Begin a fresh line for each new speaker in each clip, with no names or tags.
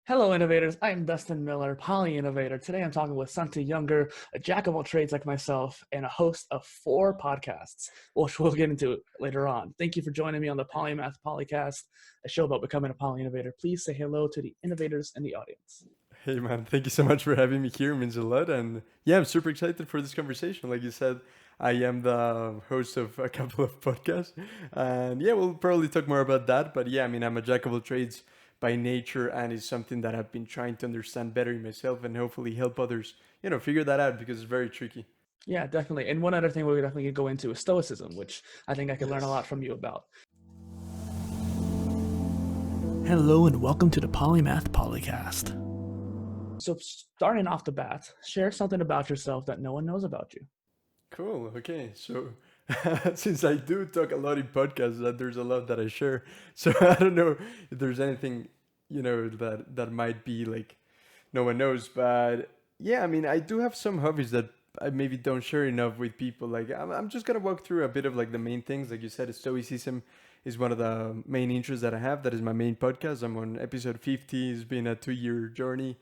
Hello, innovators. I'm Dustin Miller PolyInnovator. Today I'm talking with Santi Younger, a jack of all trades like myself, and a host of 4 podcasts, which we'll get into later on. Thank you for joining me on the Polymath PolyCast, a show about becoming a poly-innovator. Please say hello to the innovators in the audience.
Hey man, thank you so much for having me here. It means a lot. And yeah, I'm super excited for this conversation. Like you said, I am the host of a couple of podcasts. And yeah, we'll probably talk more about that. But yeah, I mean, I'm a jack of all trades by nature, and it's something that I've been trying to understand better in myself and hopefully help others, figure that out because it's very tricky.
Yeah, definitely. And one other thing we definitely could go into is Stoicism, which I think I could learn a lot
Yes.
from you about. Hello and welcome to the Polymath PolyCast. So starting off the bat, share something about yourself that no one knows about you.
Cool. Okay. So since I do talk a lot in podcasts, that there's a lot that I share. So I don't know if there's anything, that might be like no one knows. But yeah, I mean, I do have some hobbies that I maybe don't share enough with people. Like I'm just gonna walk through a bit of like the main things. Like you said, Stoicism is one of the main interests that I have. That is my main podcast. I'm on episode 50. It's been a 2-year journey.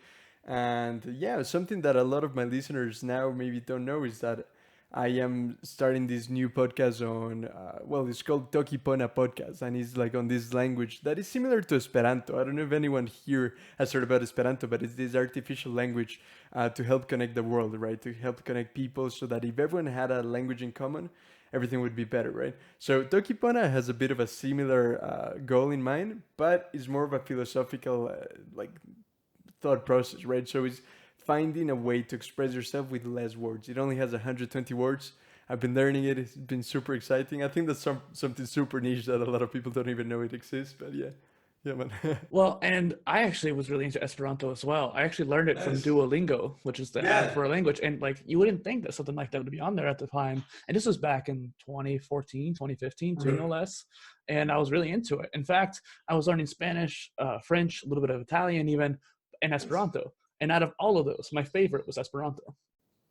And yeah, something that a lot of my listeners now maybe don't know is that I am starting this new podcast on, it's called Tokipona Podcast, and it's like on this language that is similar to Esperanto. I don't know if anyone here has heard about Esperanto, but it's this artificial language to help connect the world, right? To help connect people so that if everyone had a language in common, everything would be better, right? So Tokipona has a bit of a similar goal in mind, but it's more of a philosophical, like thought process, right? So it's finding a way to express yourself with less words. It only has 120 words. I've been learning it. It's been super exciting. I think that's something super niche that a lot of people don't even know it exists. But yeah, yeah, man.
Well, and I actually was really into Esperanto as well. I actually learned it from
Nice.
Duolingo, which is the app
Yeah.
for a language. And like, you wouldn't think that something like that would be on there at the time. And this was back in 2014, 2015 too, no
Right.
less. And I was really into it. In fact, I was learning Spanish, French, a little bit of Italian even, and
Nice.
Esperanto. And out of all of those, my favorite was Esperanto.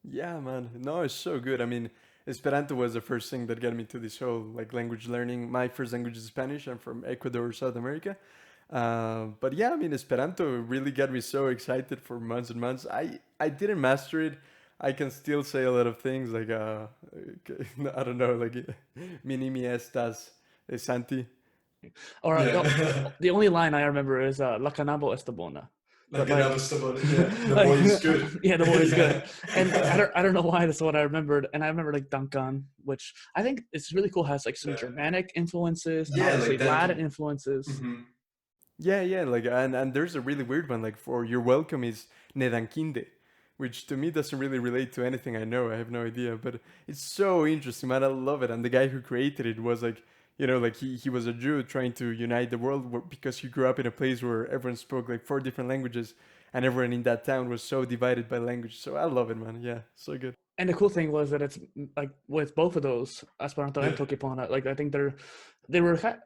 Yeah, man. No, it's so good. I mean, Esperanto was the first thing that got me to this whole like language learning. My first language is Spanish. I'm from Ecuador, South America. But yeah, I mean, Esperanto really got me so excited for months and months. I didn't master it. I can still say a lot of things like I don't know, like minimi estas Santi.
Or
Yeah.
the only line I remember is La Canabo Estabona. But
Like another
like,
stubborn. Yeah. The boy is good.
yeah, the boy is good.
Yeah.
And I don't know why that's what I remembered. And I remember like Duncan, which I think it's really cool. Has like some
Yeah.
Germanic influences and
Yeah.
obviously
Like
Latin
Duncan.
influences.
Hmm.
Yeah, yeah, like and there's a really weird one like for you're welcome is nedankinde, which to me doesn't really relate to anything I know. I have no idea, but it's so interesting, man. I love it. And the guy who created it was like, like he was a Jew trying to unite the world because he grew up in a place where everyone spoke like 4 different languages, and everyone in that town was so divided by language. So I love it, man. Yeah, so good.
And the cool thing was that it's like with both of those, Esperanto and
Yeah.
Tokipona, like I think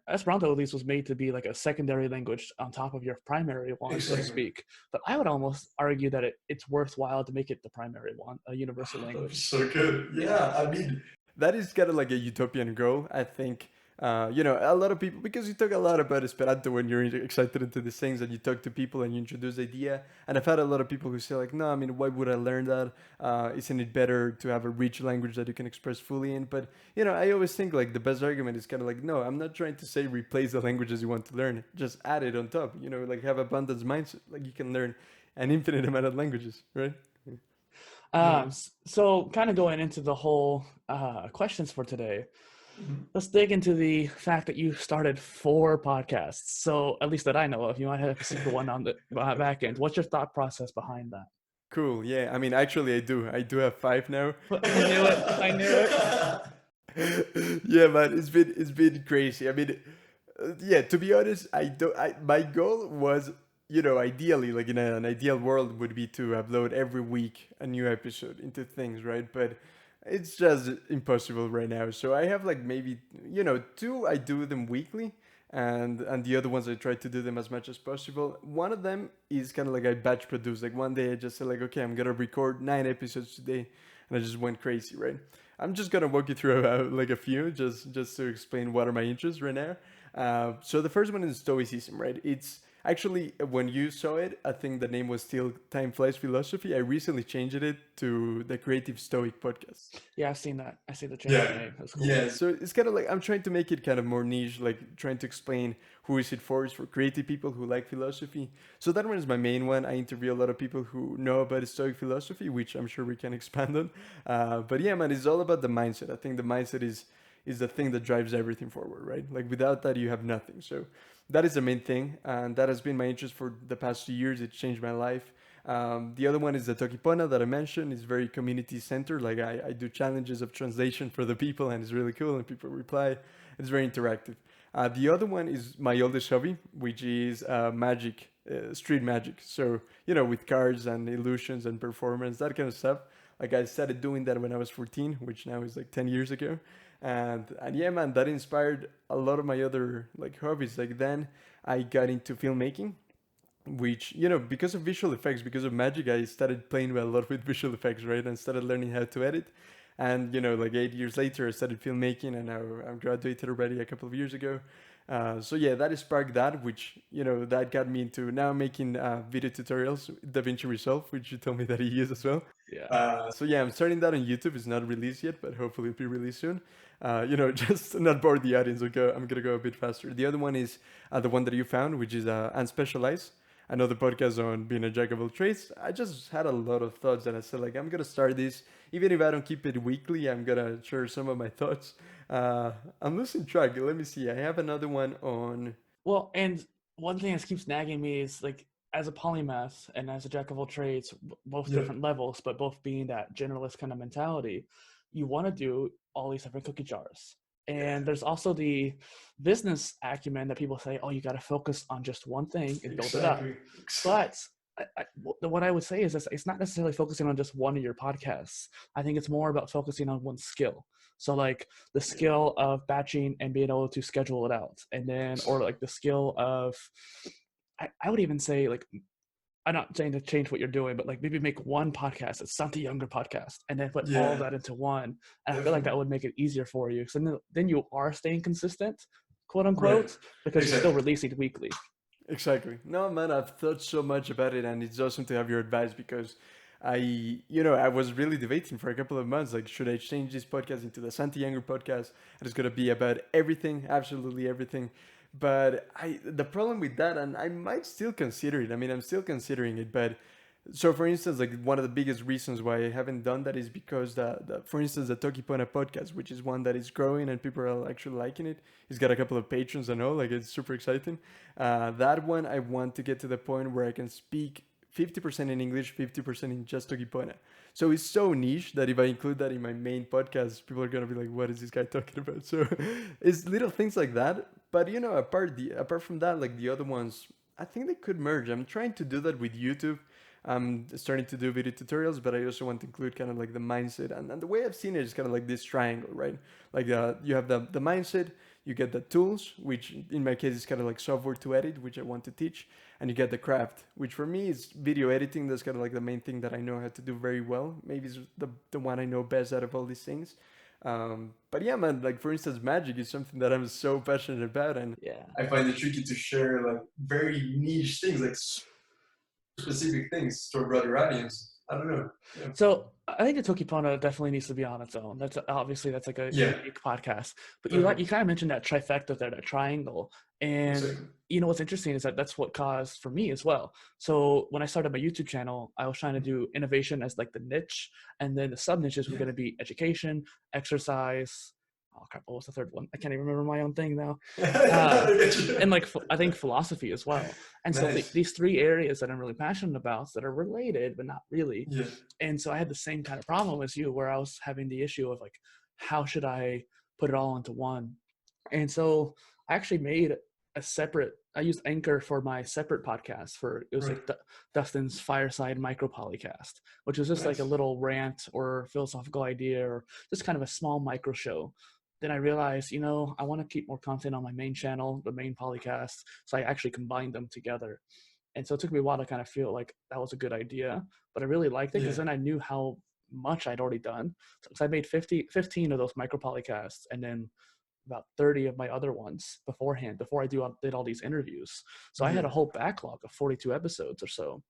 Esperanto at least was made to be like a secondary language on top of your primary one, so to
Exactly.
speak. But I would almost argue that it's worthwhile to make it the primary one, a universal
That'd be
language.
so good. Yeah. I mean,
That is kind of like a utopian goal, I think. A lot of people, because you talk a lot about Esperanto when you're excited into these things and you talk to people and you introduce the idea. And I've had a lot of people who say like, no, I mean, why would I learn that? Isn't it better to have a rich language that you can express fully in? But, I always think like the best argument is kind of like, no, I'm not trying to say replace the languages you want to learn. Just add it on top, like have abundance mindset. Like you can learn an infinite amount of languages, right?
yeah.
So kind of going into the whole questions for today,
Mhm.
let's dig into the fact that you started 4 podcasts. So at least that I know of, you might have a secret one on the back end. What's your thought process behind that?
Cool. Yeah. I mean, actually, I do. I do have 5 now.
I knew it. I knew it.
Yeah, man, it's been crazy. I mean, yeah. To be honest, I don't. My goal was, ideally, like in an ideal world, would be to upload every week a new episode into things, right? But it's just impossible right now. So I have like maybe 2. I do them weekly, and the other ones I try to do them as much as possible. One of them is kind of like I batch produce. Like one day I just said like, okay, I'm gonna record 9 episodes today, and I just went crazy, right? I'm just gonna walk you through like a few, just to explain what are my interests right now. So the first one is Stoicism, right? It's Actually, when you saw it, I think the name was still Time Flies Philosophy. I recently changed it to the Creative Stoic Podcast.
Yeah, I've seen that. I see the channel
Yeah.
name. That's cool.
Yes.
So it's kind of like I'm trying to make it kind of more niche, like trying to explain who is it for. It's for creative people who like philosophy. So that one is my main one. I interview a lot of people who know about Stoic philosophy, which I'm sure we can expand on. But yeah, man, it's all about the mindset. I think the mindset is the thing that drives everything forward, right? Like without that, you have nothing. So that is the main thing, and that has been my interest for the past 2 years. It changed my life. The other one is the Tokipona that I mentioned. It's very community centered. Like I do challenges of translation for the people, and it's really cool. And people reply. It's very interactive. The other one is my oldest hobby, which is magic, street magic. So with cards and illusions and performance, that kind of stuff. Like I started doing that when I was 14, which now is like 10 years ago. And yeah, man, that inspired a lot of my other like hobbies. Like then I got into filmmaking, which because of visual effects, because of magic, I started playing a lot with visual effects, right? And started learning how to edit. And like 8 years later, I started filmmaking, and now I'm graduated already a couple of years ago. So yeah, that sparked that, which that got me into now making video tutorials, DaVinci Resolve, which you told me that you use as well.
Yeah.
So yeah, I'm starting that on YouTube. It's not released yet, but hopefully it'll be released soon. Just not bore the audience. I'm gonna go a bit faster. The other one is the one that you found, which is Unspecialized, another podcast on being a jack of all trades. I just had a lot of thoughts, and I said like I'm gonna start this, even if I don't keep it weekly. I'm gonna share some of my thoughts. I'm losing track. Let me see. I have another one on.
Well, and one thing that keeps nagging me is like, as a polymath and as a jack of all trades, both
Yeah.
different levels, but both being that generalist kind of mentality, you want to do all these different cookie jars. And there's also the business acumen that people say, oh, you got to focus on just one thing and build it up. But what I would say is this, it's not necessarily focusing on just one of your podcasts. I think it's more about focusing on one skill. So like the skill of batching and being able to schedule it out. And then, or like the skill of, I would even say like, I'm not saying to change what you're doing, but like maybe make one podcast, a Santi Younger podcast, and then put all of that into one. And I feel like that would make it easier for you. So then you are staying consistent, quote unquote, because you're still releasing weekly.
Exactly. No, man, I've thought so much about it, and it's awesome to have your advice because I was really debating for a couple of months, like, should I change this podcast into the Santi Younger podcast? And it's gonna be about everything, absolutely everything. But the problem with that, and I might still consider it. I mean, I'm still considering it, but so for instance, like one of the biggest reasons why I haven't done that is because for instance, the Tokipona podcast, which is one that is growing and people are actually liking it. It's got a couple of patrons and all, like it's super exciting. That one, I want to get to the point where I can speak 50% in English, 50% in just Tokipona. So it's so niche that if I include that in my main podcast, people are gonna be like, "What is this guy talking about?" So it's little things like that. But apart from that, like the other ones, I think they could merge. I'm trying to do that with YouTube. I'm starting to do video tutorials, but I also want to include kind of like the mindset. And the way I've seen it is kind of like this triangle, right? Like you have the mindset, you get the tools, which in my case is kind of like software to edit, which I want to teach. And you get the craft, which for me is video editing. That's kind of like the main thing that I know how to do very well. Maybe it's the one I know best out of all these things. But yeah, man, like for instance, magic is something that I'm so passionate about. And
Yeah.
I find it tricky to share like very niche things, like specific things to a broader audience. I don't know. Yeah.
So I think the Tokipona definitely needs to be on its own. That's like a unique podcast. But you kind of mentioned that trifecta there, that triangle. And what's interesting is that that's what caused for me as well. So when I started my YouTube channel, I was trying to do innovation as like the niche, and then the sub niches were going to be education, exercise. Oh crap! What was the third one? I can't even remember my own thing now. And like I think philosophy as well. And so these three areas that I'm really passionate about that are related but not really.
Yeah.
And so I had the same kind of problem as you, where I was having the issue of like, how should I put it all into one? And so I actually made a separate. I used Anchor for my separate podcast it was like Dustin's Fireside Micro Polycast, which was just like a little rant or philosophical idea or just kind of a small micro show. Then I realized, I want to keep more content on my main channel, the main Polycast. So I actually combined them together. And so it took me a while to kind of feel like that was a good idea, but I really liked it because then I knew how much I'd already done. So I made 15 of those micro Polycasts, and then about 30 of my other ones beforehand, before did all these interviews. So I had a
Yeah.
whole backlog of 42 episodes or so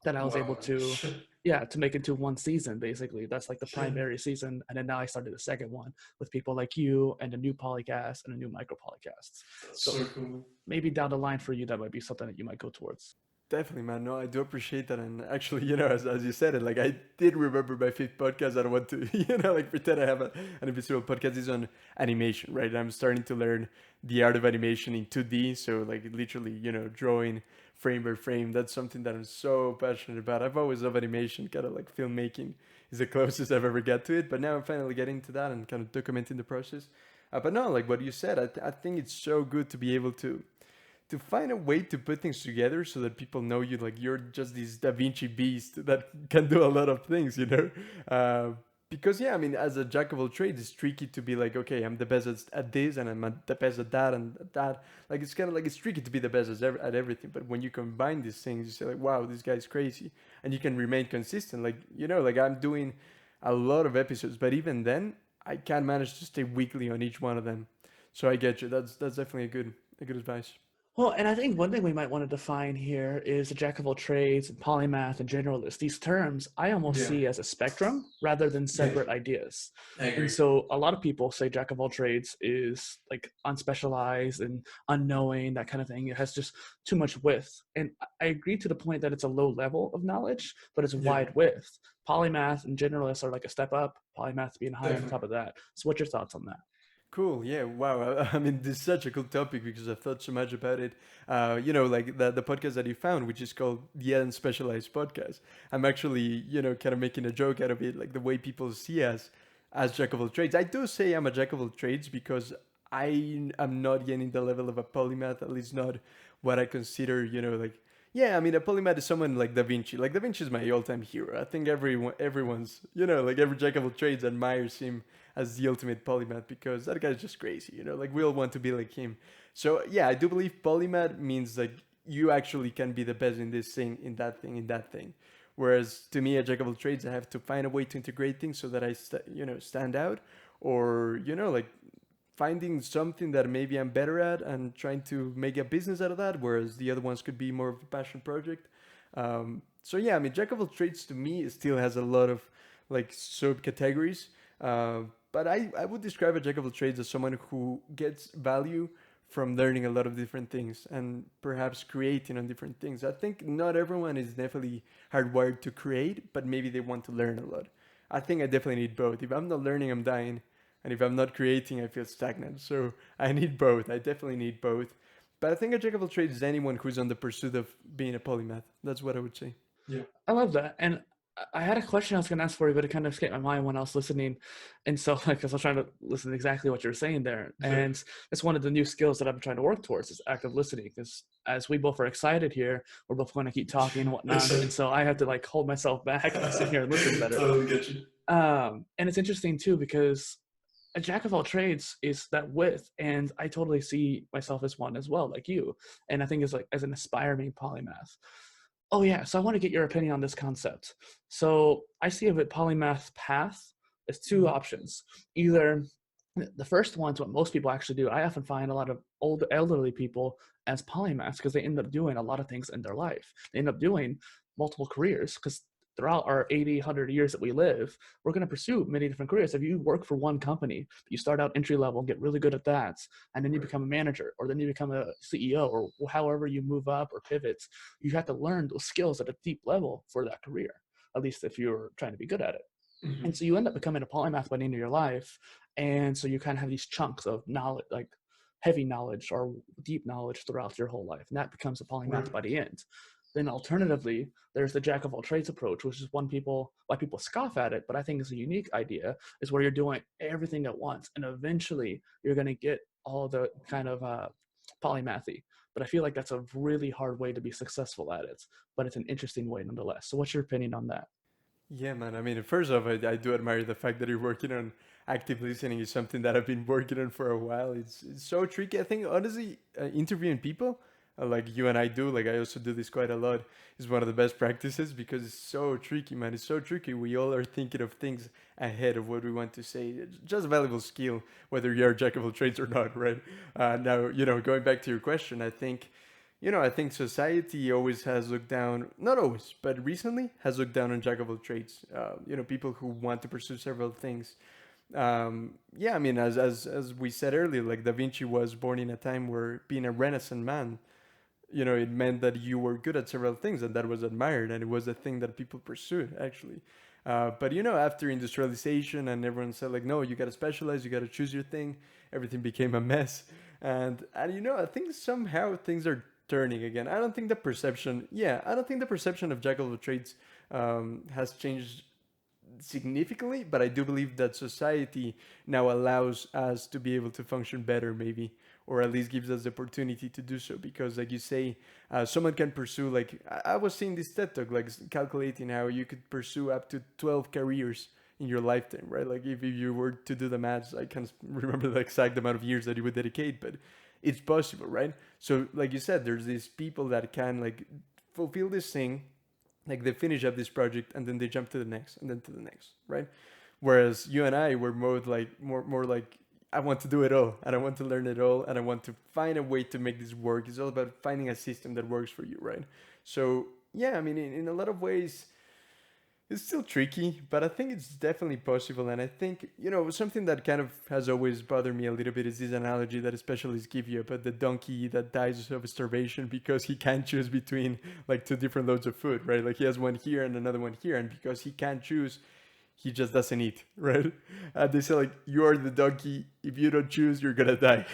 that I was able
Wow.
to, yeah, to make into one season, basically. That's like the primary season. And then now I started the second one with people like you and a new polycast and a new micro polycast.
That's
So
so cool.
maybe down the line for you, that might be something that you might go towards.
Definitely, man. No, I do appreciate that. And actually, as you said it, like I did remember my fifth podcast. I don't want to, like pretend I have an invisible podcast. Is on animation, right? I'm starting to learn the art of animation in 2D. So, like, literally, drawing frame by frame. That's something that I'm so passionate about. I've always loved animation, kind of like filmmaking is the closest I've ever got to it. But now I'm finally getting to that and kind of documenting the process. But no, like what you said, I think it's so good to be able to find a way to put things together so that people know you like you're just this Da Vinci beast that can do a lot of things, because yeah, I mean, as a jack of all trades, it's tricky to be like, okay, I'm the best at this and the best at that and that. Like it's kind of like it's tricky to be the best at everything. But when you combine these things, you say like, wow, this guy's crazy, and you can remain consistent. Like like I'm doing a lot of episodes, but even then, I can't manage to stay weekly on each one of them. So I get you. That's definitely a good advice.
Well, and I think one thing we might want to define here is the jack of all trades and polymath and generalist. These terms I almost
Yeah.
see as a spectrum rather than separate ideas.
I
And
agree.
so a lot of people say jack of all trades is like unspecialized and unknowing, that kind of thing. It has just too much width. And I agree to the point that it's a low level of knowledge, but it's
Yeah.
wide width. Polymath and generalists are like a step up, polymath being high on
Definitely.
top of that. So what's your thoughts on that?
Cool. Yeah. Wow. I mean, this is such a cool topic because I've thought so much about it. Like the podcast that you found, which is called the Unspecialized podcast. I'm actually, kind of making a joke out of it, like the way people see us as jack of all trades. I do say I'm a jack of all trades because I am not yet in the level of a polymath, at least not what I consider, like. Yeah, I mean, a polymath is someone like Da Vinci. Like Da Vinci is my all-time hero. I think everyone's, like every jack of all trades admires him as the ultimate polymath because that guy's just crazy, like we all want to be like him. So yeah, I do believe polymath means like you actually can be the best in this thing, in that thing, in that thing. Whereas to me, a jack of all trades, I have to find a way to integrate things so that I stand out, or like finding something that maybe I'm better at and trying to make a business out of that. Whereas the other ones could be more of a passion project. So yeah, I mean, jack of all trades to me still has a lot of like subcategories. But I would describe a jack of all trades as someone who gets value from learning a lot of different things and perhaps creating on different things. I think not everyone is definitely hardwired to create, but maybe they want to learn a lot. I think I definitely need both. If I'm not learning, I'm dying. And if I'm not creating, I feel stagnant. So I need both. I definitely need both. But I think a jack of all trades is anyone who's on the pursuit of being a polymath. That's what I would say.
Yeah.
I love that. And I had a question I was going to ask for you, but it kind of escaped my mind when I was listening. And so, like, 'cause I was trying to listen to exactly what you were saying there.
Yeah.
And that's one of the new skills that I've been trying to work towards is active listening. Because as we both are excited here, we're both going to keep talking and whatnot. And so I have to like hold myself back and sit here and listen better.
Totally get you.
And it's interesting too, because a jack of all trades is that width, and I totally see myself as one as well, like you. And I think as like as an aspiring polymath. Oh yeah, so I want to get your opinion on this concept. So I see of it polymath path as two options. Either the first one's what most people actually do. I often find a lot of old elderly people as polymaths because they end up doing a lot of things in their life. They end up doing multiple careers because throughout our 80, 100 years that we live, we're going to pursue many different careers. If you work for one company, you start out entry level, get really good at that, and then you become a manager, or then you become a CEO, or however you move up or pivot, you have to learn those skills at a deep level for that career, at least if you're trying to be good at it.
Mm-hmm.
And so you end up becoming a polymath by the end of your life. And so you kind of have these chunks of knowledge, like heavy knowledge or deep knowledge throughout your whole life. And that becomes a polymath
Right.
by the end. Then alternatively, there's the jack of all trades approach, which is why people scoff at it, but I think it's a unique idea, is where you're doing everything at once. And eventually you're going to get all the kind of polymathy. But I feel like that's a really hard way to be successful at it, but it's an interesting way nonetheless. So what's your opinion on that?
Yeah, man. I mean, first off, I do admire the fact that you're working on active listening is something that I've been working on for a while. It's so tricky. I think honestly, interviewing people, like you and I do. Like I also do this quite a lot. Is one of the best practices because it's so tricky, man. It's so tricky. We all are thinking of things ahead of what we want to say. It's just a valuable skill, whether you're a jack of all trades or not, right? Now, going back to your question, I think society always has looked down, not always, but recently has looked down on jack of all trades. People who want to pursue several things. Yeah, I mean, as we said earlier, like Da Vinci was born in a time where being a Renaissance man, it meant that you were good at several things, and that was admired, and it was a thing that people pursued actually. But after industrialization, and everyone said like, no, you got to specialize, you got to choose your thing. Everything became a mess, and I think somehow things are turning again. I don't think the perception of jack of all trades has changed significantly, but I do believe that society now allows us to be able to function better, maybe, or at least gives us the opportunity to do so. Because, like you say, someone can pursue, like, I was seeing this TED talk, like, calculating how you could pursue up to 12 careers in your lifetime, right? Like, if you were to do the maths, I can't remember the exact amount of years that you would dedicate, but it's possible, right? So, like you said, there's these people that can, like, fulfill this thing, like they finish up this project and then they jump to the next and then to the next, right? Whereas you and I were more like, I want to do it all and I want to learn it all and I want to find a way to make this work. It's all about finding a system that works for you, right? So yeah, I mean, in a lot of ways it's still tricky, but I think it's definitely possible. And I think, something that kind of has always bothered me a little bit is this analogy that specialists give you about the donkey that dies of starvation because he can't choose between like two different loads of food, right? Like he has one here and another one here. And because he can't choose, he just doesn't eat, right? They say like, you are the donkey. If you don't choose, you're going to die.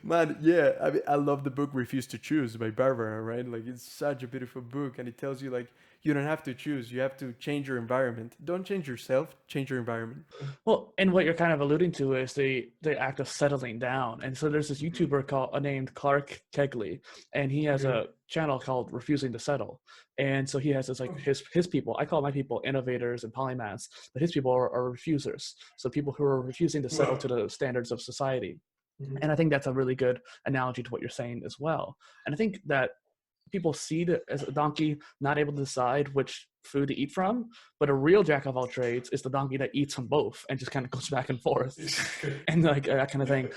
Man, yeah, I mean, I love the book Refuse to Choose by Barbara, right? Like it's such a beautiful book and it tells you like you don't have to choose, you have to change your environment. Don't change yourself, change your environment.
Well, and what you're kind of alluding to is the act of settling down. And so there's this YouTuber called named Clark Kegley, and he has a channel called Refusing to Settle. And so he has this like his people. I call my people innovators and polymaths, but his people are refusers. So people who are refusing to settle to the standards of society. And I think that's a really good analogy to what you're saying as well. And I think that people see it as a donkey not able to decide which food to eat from, but a real jack of all trades is the donkey that eats them both and just kind of goes back and forth and like that kind of thing.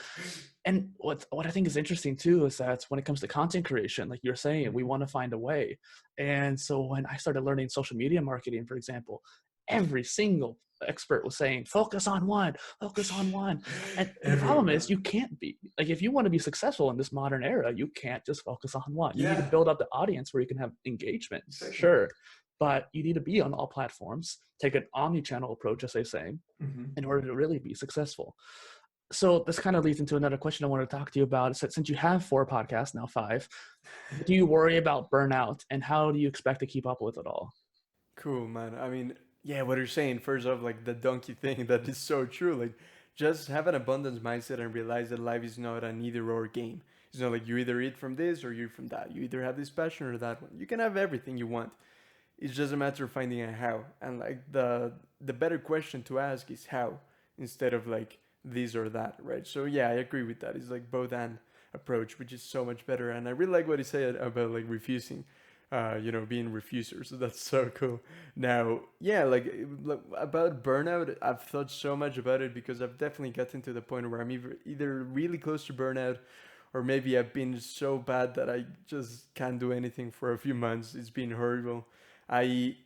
And what I think is interesting too is that when it comes to content creation, like you're saying, we want to find a way. And so when I started learning social media marketing, for example, every single expert was saying, focus on one. And the problem is you can't be. Like if you want to be successful in this modern era, you can't just focus on one. You need to build up the audience where you can have engagement. Sure. But you need to be on all platforms, take an omni-channel approach, as they say, in order to really be successful. So this kind of leads into another question I want to talk to you about. Since you have 4 podcasts, now 5, do you worry about burnout and how do you expect to keep up with it all?
Cool, man. I mean, yeah, what you're saying, first off, like the donkey thing, that is so true. Like, just have an abundance mindset and realize that life is not an either or game. It's not like you either eat from this or you eat from that. You either have this passion or that one. You can have everything you want. It's just a matter of finding a how. And like the better question to ask is how instead of like this or that, right? So yeah, I agree with that. It's like both and approach, which is so much better. And I really like what he said about like refusing. Being refuser. So that's so cool. Now, yeah, like about burnout, I've thought so much about it because I've definitely gotten to the point where I'm either really close to burnout or maybe I've been so bad that I just can't do anything for a few months. It's been horrible. I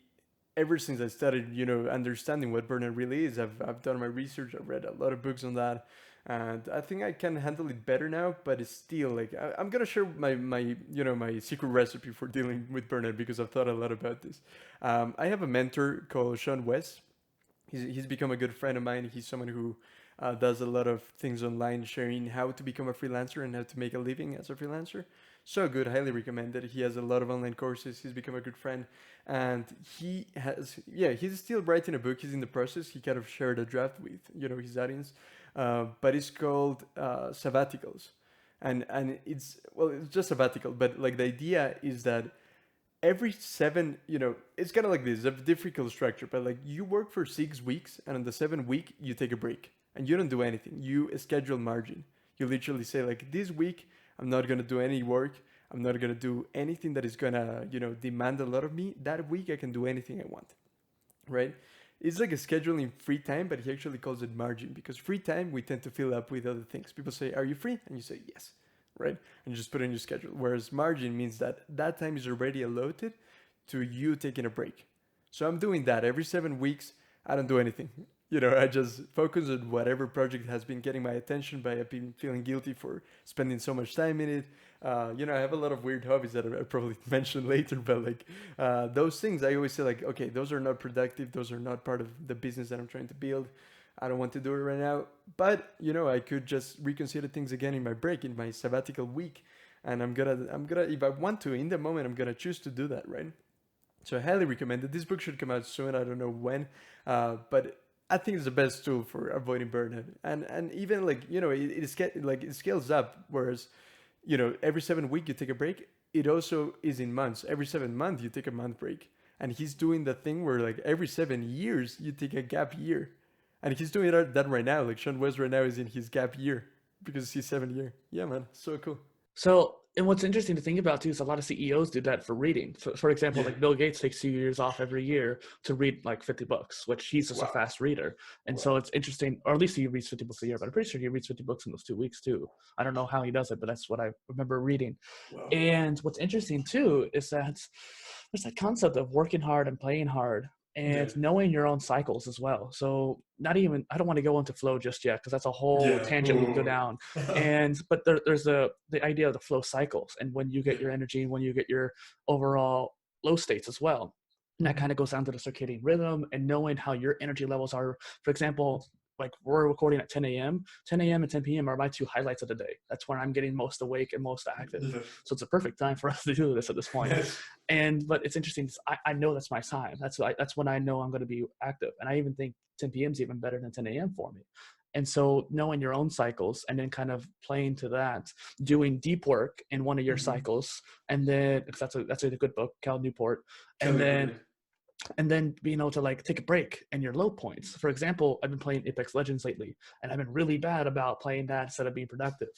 Ever since I started, understanding what burnout really is, I've done my research. I've read a lot of books on that, and I think I can handle it better now. But it's still like I'm gonna share my secret recipe for dealing with burnout because I've thought a lot about this. I have a mentor called Sean West. He's become a good friend of mine. He's someone who does a lot of things online, sharing how to become a freelancer and how to make a living as a freelancer. So good, highly recommended. He has a lot of online courses. He's become a good friend, and he's still writing a book. He's in the process. He kind of shared a draft with his audience, but it's called Sabbaticals, and it's just sabbatical. But like the idea is that every 7, it's kind of like this. It's a difficult structure, but like you work for 6 weeks, and on the 7th week you take a break and you don't do anything. You schedule margin. You literally say like, this week I'm not gonna do any work. I'm not gonna do anything that is gonna, demand a lot of me. That week I can do anything I want, right? It's like a scheduling free time, but he actually calls it margin, because free time we tend to fill up with other things. People say, "Are you free?" And you say yes, right? And you just put it in your schedule. Whereas margin means that that time is already allotted to you taking a break. So I'm doing that every 7 weeks. I don't do anything. I just focus on whatever project has been getting my attention, but I've been feeling guilty for spending so much time in it. I have a lot of weird hobbies that I probably mention later, but like those things, I always say like, okay, those are not productive. Those are not part of the business that I'm trying to build. I don't want to do it right now. But I could just reconsider things again in my break, in my sabbatical week, and I'm gonna, if I want to, in the moment, I'm gonna choose to do that, right? So I highly recommend it. This book should come out soon. I don't know when, but I think it's the best tool for avoiding burnout. And even like it scales up. Whereas every 7 week you take a break. It also is in months. Every 7 months you take a month break. And he's doing the thing where like every 7 years you take a gap year, and he's doing that right now. Like Sean West right now is in his gap year because he's 7 year. Yeah, man, so cool.
So, and what's interesting to think about too is a lot of CEOs do that for reading. For example,
Yeah.
like Bill Gates takes 2 years off every year to read like 50 books, which he's just a
Wow.
fast reader. And so it's interesting, or at least he reads 50 books a year, but I'm pretty sure he reads 50 books in those 2 weeks too. I don't know how he does it, but that's what I remember reading.
Wow.
And what's interesting too is that there's that concept of working hard and playing hard and
Yeah.
knowing your own cycles as well. So not even, I don't want to go into flow just yet because that's a whole
Yeah.
tangent we can go
Ooh.
down. But there's the idea of the flow cycles, and when you get your energy and when you get your overall low states as well. And that kind of goes down to the circadian rhythm and knowing how your energy levels are. For example, like we're recording at 10 a.m. 10 a.m. and 10 p.m. are my two highlights of the day. That's when I'm getting most awake and most active.
Yeah.
So it's a perfect time for us to do this at this point.
Yes.
But it's interesting. I know that's my time. That's when I know I'm going to be active. And I even think 10 p.m. is even better than 10 a.m. for me. And so knowing your own cycles and then kind of playing to that, doing deep work in one of your cycles, and then because that's a good book, Cal Newport, and
Kelly
then being able to like take a break in your low points. For example, I've been playing Apex Legends lately, and I've been really bad about playing that instead of being productive.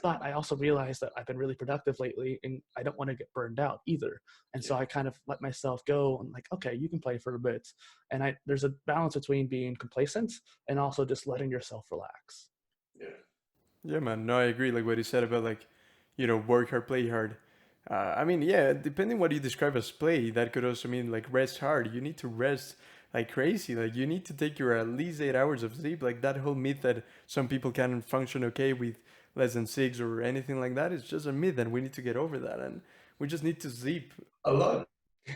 But I also realized that I've been really productive lately, and I don't want to get burned out either. And so I kind of let myself go and like, okay, you can play for a bit. And there's a balance between being complacent and also just letting yourself relax.
Yeah.
Yeah, man. No, I agree. Like what you said about like, work hard, play hard. I mean, yeah, depending what you describe as play, that could also mean like rest hard. You need to rest like crazy. Like you need to take your at least 8 hours of sleep. Like that whole myth that some people can function okay with less than 6 or anything like that is just a myth, and we need to get over that. And we just need to sleep.
A lot.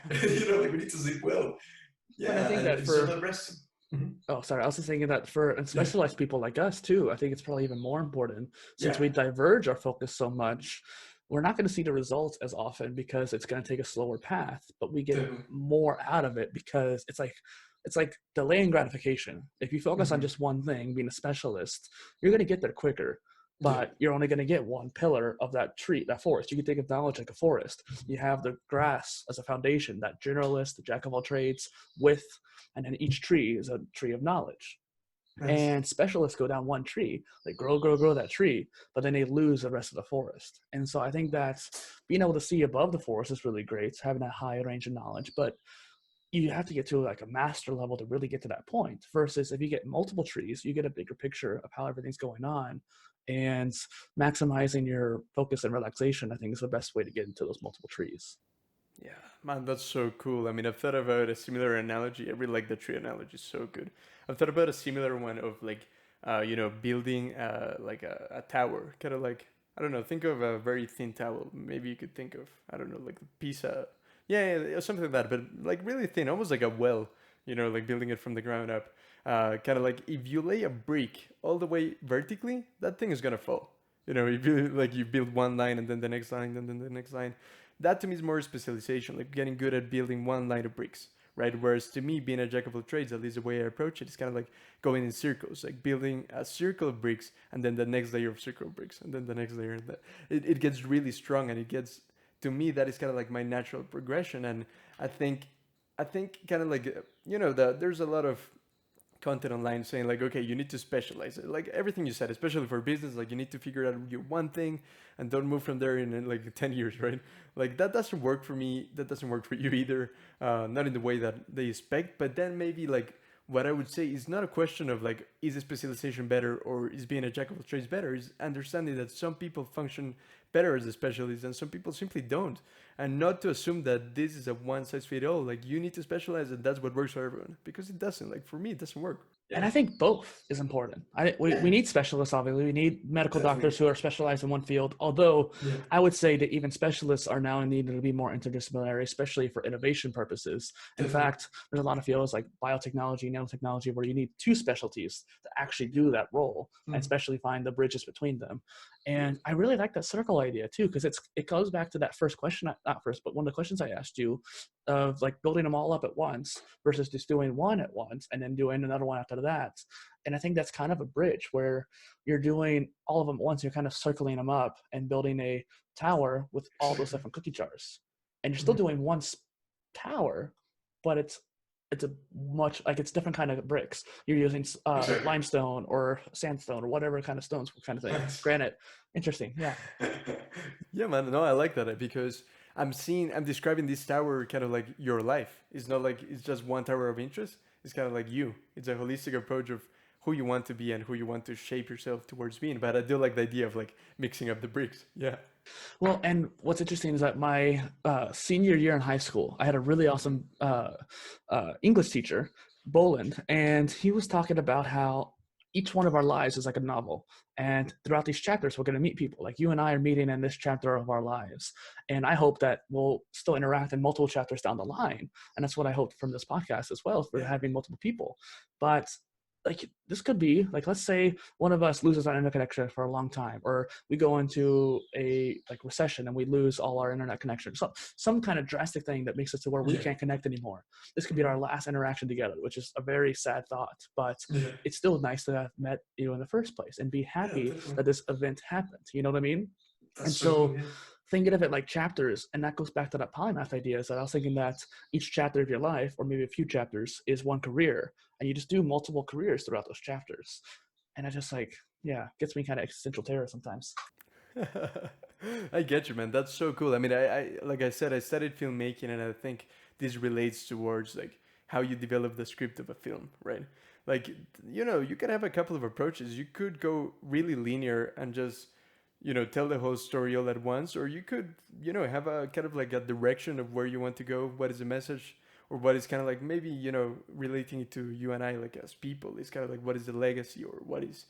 Like we need to sleep well.
And I
Yeah,
think
and
that
it's just not resting.
oh, sorry. I was just thinking that for specialized people like us too, I think it's probably even more important since we diverge our focus so much. We're not going to see the results as often because it's going to take a slower path, but we get
Definitely.
more out of it because it's like delaying gratification. If you focus on just one thing, being a specialist, you're going to get there quicker. But you're only going to get one pillar of that tree, that forest. You can think of knowledge like a forest. You have the grass as a foundation, that generalist, the jack of all trades, with, and then each tree is a tree of knowledge.
Nice.
And specialists go down one tree, they grow that tree, but then they lose the rest of the forest. And so I think that being able to see above the forest is really great, having that high range of knowledge, but you have to get to like a master level to really get to that point. Versus if you get multiple trees, you get a bigger picture of how everything's going on, and maximizing your focus and relaxation, I think, is the best way to get into those multiple trees.
Yeah, man, that's so cool. I mean, I've thought about a similar analogy. I really like the tree analogy, so good. I've thought about a similar one of like, building like a tower, kind of like, I don't know, think of a very thin towel. Maybe you could think of, I don't know, like a pizza, yeah, something like that, but like really thin, almost like a well, like building it from the ground up. Kind of like if you lay a brick all the way vertically, that thing is gonna fall. If you build one line and then the next line and then the next line, that to me is more specialization, like getting good at building one line of bricks, right? Whereas to me, being a jack of all trades, at least the way I approach it, is kind of like going in circles, like building a circle of bricks and then the next layer of circle of bricks and then the next layer. It gets really strong, and it gets, to me, that is kind of like my natural progression. And I think kind of like, there's a lot of content online saying like, okay, you need to specialize. Like everything you said, especially for business, like you need to figure out your one thing and don't move from there in like 10 years, right? Like that doesn't work for me. That doesn't work for you either. Not in the way that they expect. But then maybe like what I would say is not a question of like, is a specialization better or is being a jack of all trades better? Is understanding that some people function better as a specialist and some people simply don't. And not to assume that this is a one size fits all. Like you need to specialize and that's what works for everyone, because it doesn't. Like for me, it doesn't work.
And I think both is important. We need specialists, obviously. We need medical doctors who are specialized in one field. Although I would say that even specialists are now needed to be more interdisciplinary, especially for innovation purposes. In fact, there's a lot of fields like biotechnology, nanotechnology, where you need two specialties to actually do that role, and especially find the bridges between them. And I really like that circle idea too, because it goes back to that first question, not first, but one of the questions I asked you of like building them all up at once versus just doing one at once and then doing another one after that. And I think that's kind of a bridge where you're doing all of them at once. You're kind of circling them up and building a tower with all those different cookie jars. And you're still doing one tower, but it's a much like it's different kind of bricks. You're using limestone or sandstone or whatever kind of stones kind of thing. Granite. Interesting. Yeah.
Yeah, man. No, I like that because I'm describing this tower kind of like your life. It's not like it's just one tower of interest. It's kind of like you. It's a holistic approach of who you want to be and who you want to shape yourself towards being. But I do like the idea of like mixing up the bricks. Yeah.
Well, and what's interesting is that my senior year in high school, I had a really awesome English teacher, Boland, and he was talking about how each one of our lives is like a novel. And throughout these chapters, we're going to meet people. Like you and I are meeting in this chapter of our lives. And I hope that we'll still interact in multiple chapters down the line. And that's what I hope from this podcast as well, for having multiple people. But like this could be like, let's say one of us loses our internet connection for a long time, or we go into a like recession and we lose all our internet connection. So some kind of drastic thing that makes it to where we can't connect anymore. This could be our last interaction together, which is a very sad thought, but it's still nice to have met you in the first place and be happy that this event happened. You know what I mean? And so thinking of it like chapters, and that goes back to that polymath idea, is that I was thinking that each chapter of your life, or maybe a few chapters, is one career, and you just do multiple careers throughout those chapters. And I just like, gets me kind of existential terror sometimes.
I get you, man. That's so cool. I mean, I like I said, I studied filmmaking, and I think this relates towards like how you develop the script of a film, right? Like, you can have a couple of approaches. You could go really linear and just tell the whole story all at once, or you could have a kind of like a direction of where you want to go, what is the message, or what is kind of like maybe relating it to you and I, like as people. It's kind of like, what is the legacy, or what is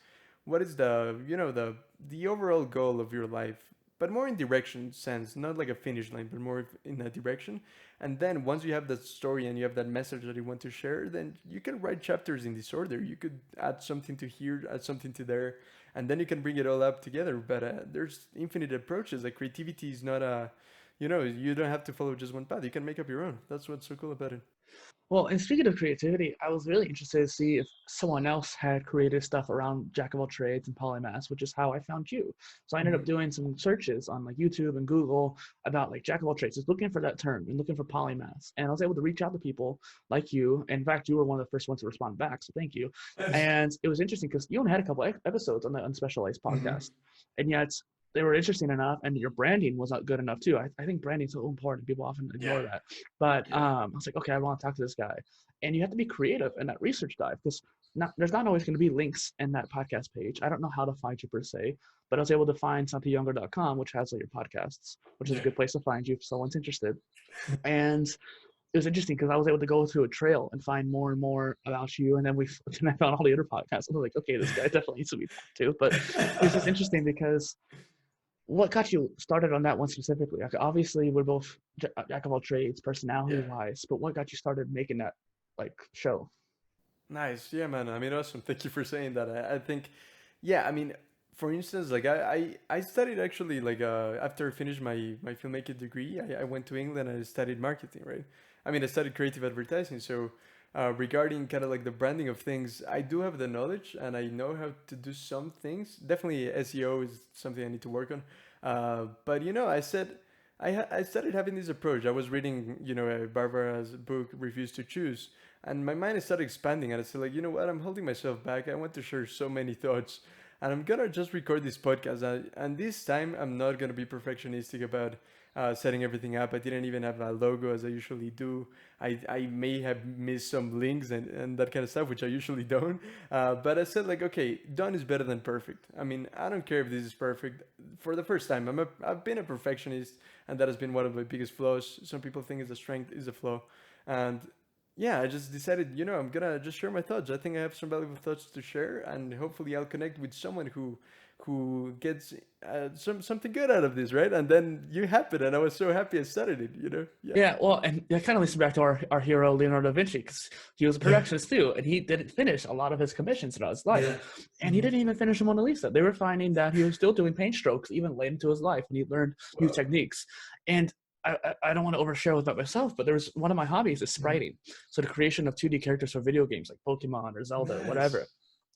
the the overall goal of your life, but more in direction sense, not like a finish line, but more in a direction. And then once you have that story and you have that message that you want to share, then you can write chapters in this order. You could add something to here, add something to there, and then you can bring it all up together. But there's infinite approaches. Like creativity is not you don't have to follow just one path. You can make up your own. That's what's so cool about it.
Well, and speaking of creativity, I was really interested to see if someone else had created stuff around jack of all trades and polymaths, which is how I found you. So I ended up doing some searches on like YouTube and Google about like jack of all trades, just looking for that term and looking for polymaths. And I was able to reach out to people like you. In fact, you were one of the first ones to respond back, so thank you. And it was interesting because you only had a couple episodes on the Unspecialized podcast, and yet they were interesting enough, and your branding was not good enough too. I think branding is so important. People often ignore that. But I was like, okay, I want to talk to this guy. And you have to be creative in that research dive, because there's not always going to be links in that podcast page. I don't know how to find you per se, but I was able to find SantiYounger.com, which has all your podcasts, which is a good place to find you if someone's interested. And it was interesting because I was able to go through a trail and find more and more about you. And then I found all the other podcasts. I was like, okay, this guy definitely needs to be talked to. But it was just interesting because what got you started on that one specifically? Like, obviously, we're both jack of all trades, personality-wise, but what got you started making that like show?
Nice. Yeah, man. I mean, awesome. Thank you for saying that. I think, yeah, I mean, for instance, like I studied actually like after I finished my filmmaking degree, I went to England and I studied marketing, right? I mean, I studied creative advertising. So regarding kind of like the branding of things, I do have the knowledge and I know how to do some things. Definitely SEO is something I need to work on. But I said, I started having this approach. I was reading, Barbara's book, Refuse to Choose, and my mind started expanding. And I said, like, you know what? I'm holding myself back. I want to share so many thoughts, and I'm gonna just record this podcast. And this time, I'm not gonna be perfectionistic about setting everything up. I didn't even have a logo as I usually do. I may have missed some links and that kind of stuff, which I usually don't. But I said, like, okay, done is better than perfect. I mean, I don't care if this is perfect. For the first time, I've been a perfectionist, and that has been one of my biggest flaws. Some people think it's a strength, is a flaw. And yeah, I just decided, I'm gonna just share my thoughts. I think I have some valuable thoughts to share, and hopefully I'll connect with someone who gets something good out of this, right? And then you happen, and I was so happy I started it. Yeah.
Yeah, well, and that kind of leads me back to our hero Leonardo da Vinci, because he was a perfectionist too, and he didn't finish a lot of his commissions throughout his life, and he didn't even finish the Mona Lisa. They were finding that he was still doing paint strokes even late into his life, and he learned new techniques. And I don't want to overshare with that myself, but there was one of my hobbies is spriting, so the creation of 2D characters for video games like Pokemon or Zelda or whatever.